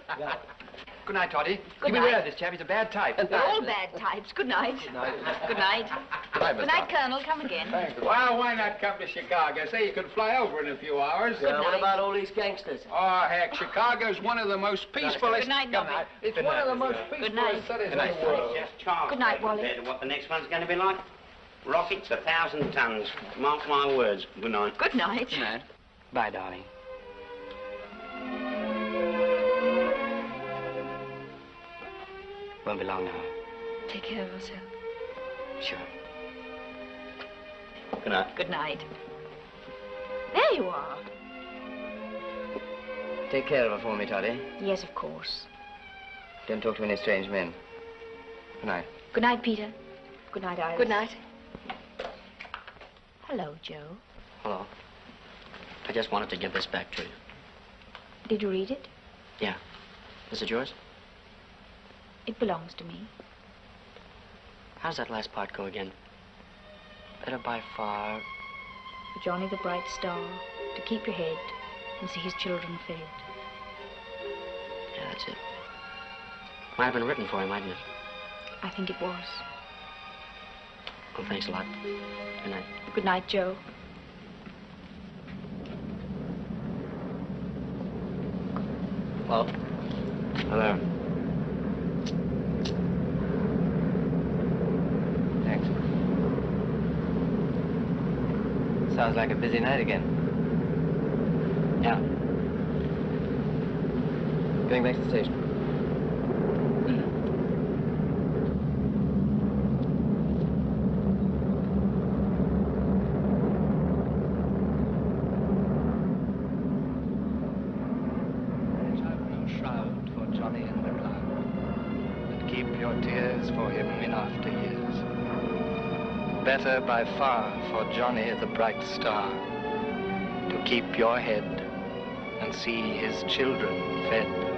[SPEAKER 1] Good night, Toddy.
[SPEAKER 10] Good
[SPEAKER 1] Beware
[SPEAKER 10] night.
[SPEAKER 1] of this chap. He's a bad type.
[SPEAKER 10] They're all bad types. Good night.
[SPEAKER 1] Good night.
[SPEAKER 10] Good night. Good night, Colonel. Come again.
[SPEAKER 11] Well, why not come to Chicago? Say you could fly over in a few hours.
[SPEAKER 10] Good night. What about
[SPEAKER 11] all these gangsters? Oh, heck, Chicago's one of the most peacefulest...
[SPEAKER 10] Good night, Nobby.
[SPEAKER 11] It's one of the most
[SPEAKER 10] Good night.
[SPEAKER 11] peacefulest cities in the world.
[SPEAKER 10] Good night, Wally.
[SPEAKER 22] Compared to what the next one's going to be like. Rockets 1,000 tons. Mark my words. Good night.
[SPEAKER 10] Good night.
[SPEAKER 2] Good night. Bye, darling. Won't be long now.
[SPEAKER 10] Take care of yourself.
[SPEAKER 2] Sure.
[SPEAKER 22] Good night.
[SPEAKER 10] Good night. There you are.
[SPEAKER 2] Take care of her for me, Toddy.
[SPEAKER 10] Yes, of course.
[SPEAKER 2] Don't talk to any strange men. Good night.
[SPEAKER 10] Good night, Peter. Good night, Iris.
[SPEAKER 21] Good night.
[SPEAKER 10] Hello, Joe.
[SPEAKER 2] Hello. I just wanted to give this back to you.
[SPEAKER 10] Did you read it?
[SPEAKER 2] Yeah. Is it yours?
[SPEAKER 10] It belongs to me.
[SPEAKER 2] How's that last part go again? Better by far.
[SPEAKER 10] For Johnny the bright star, to keep your head and see his children fed.
[SPEAKER 2] Yeah, that's it. Might have been written for him, mightn't it?
[SPEAKER 10] I think it was.
[SPEAKER 2] Well, thanks a lot. Good night.
[SPEAKER 10] Good night, Joe.
[SPEAKER 2] Hello?
[SPEAKER 1] Hello. Thanks. Sounds like a busy night again.
[SPEAKER 2] Yeah.
[SPEAKER 1] Going back to the station. after years. Better by far for Johnny the bright star to keep your head and see his children fed.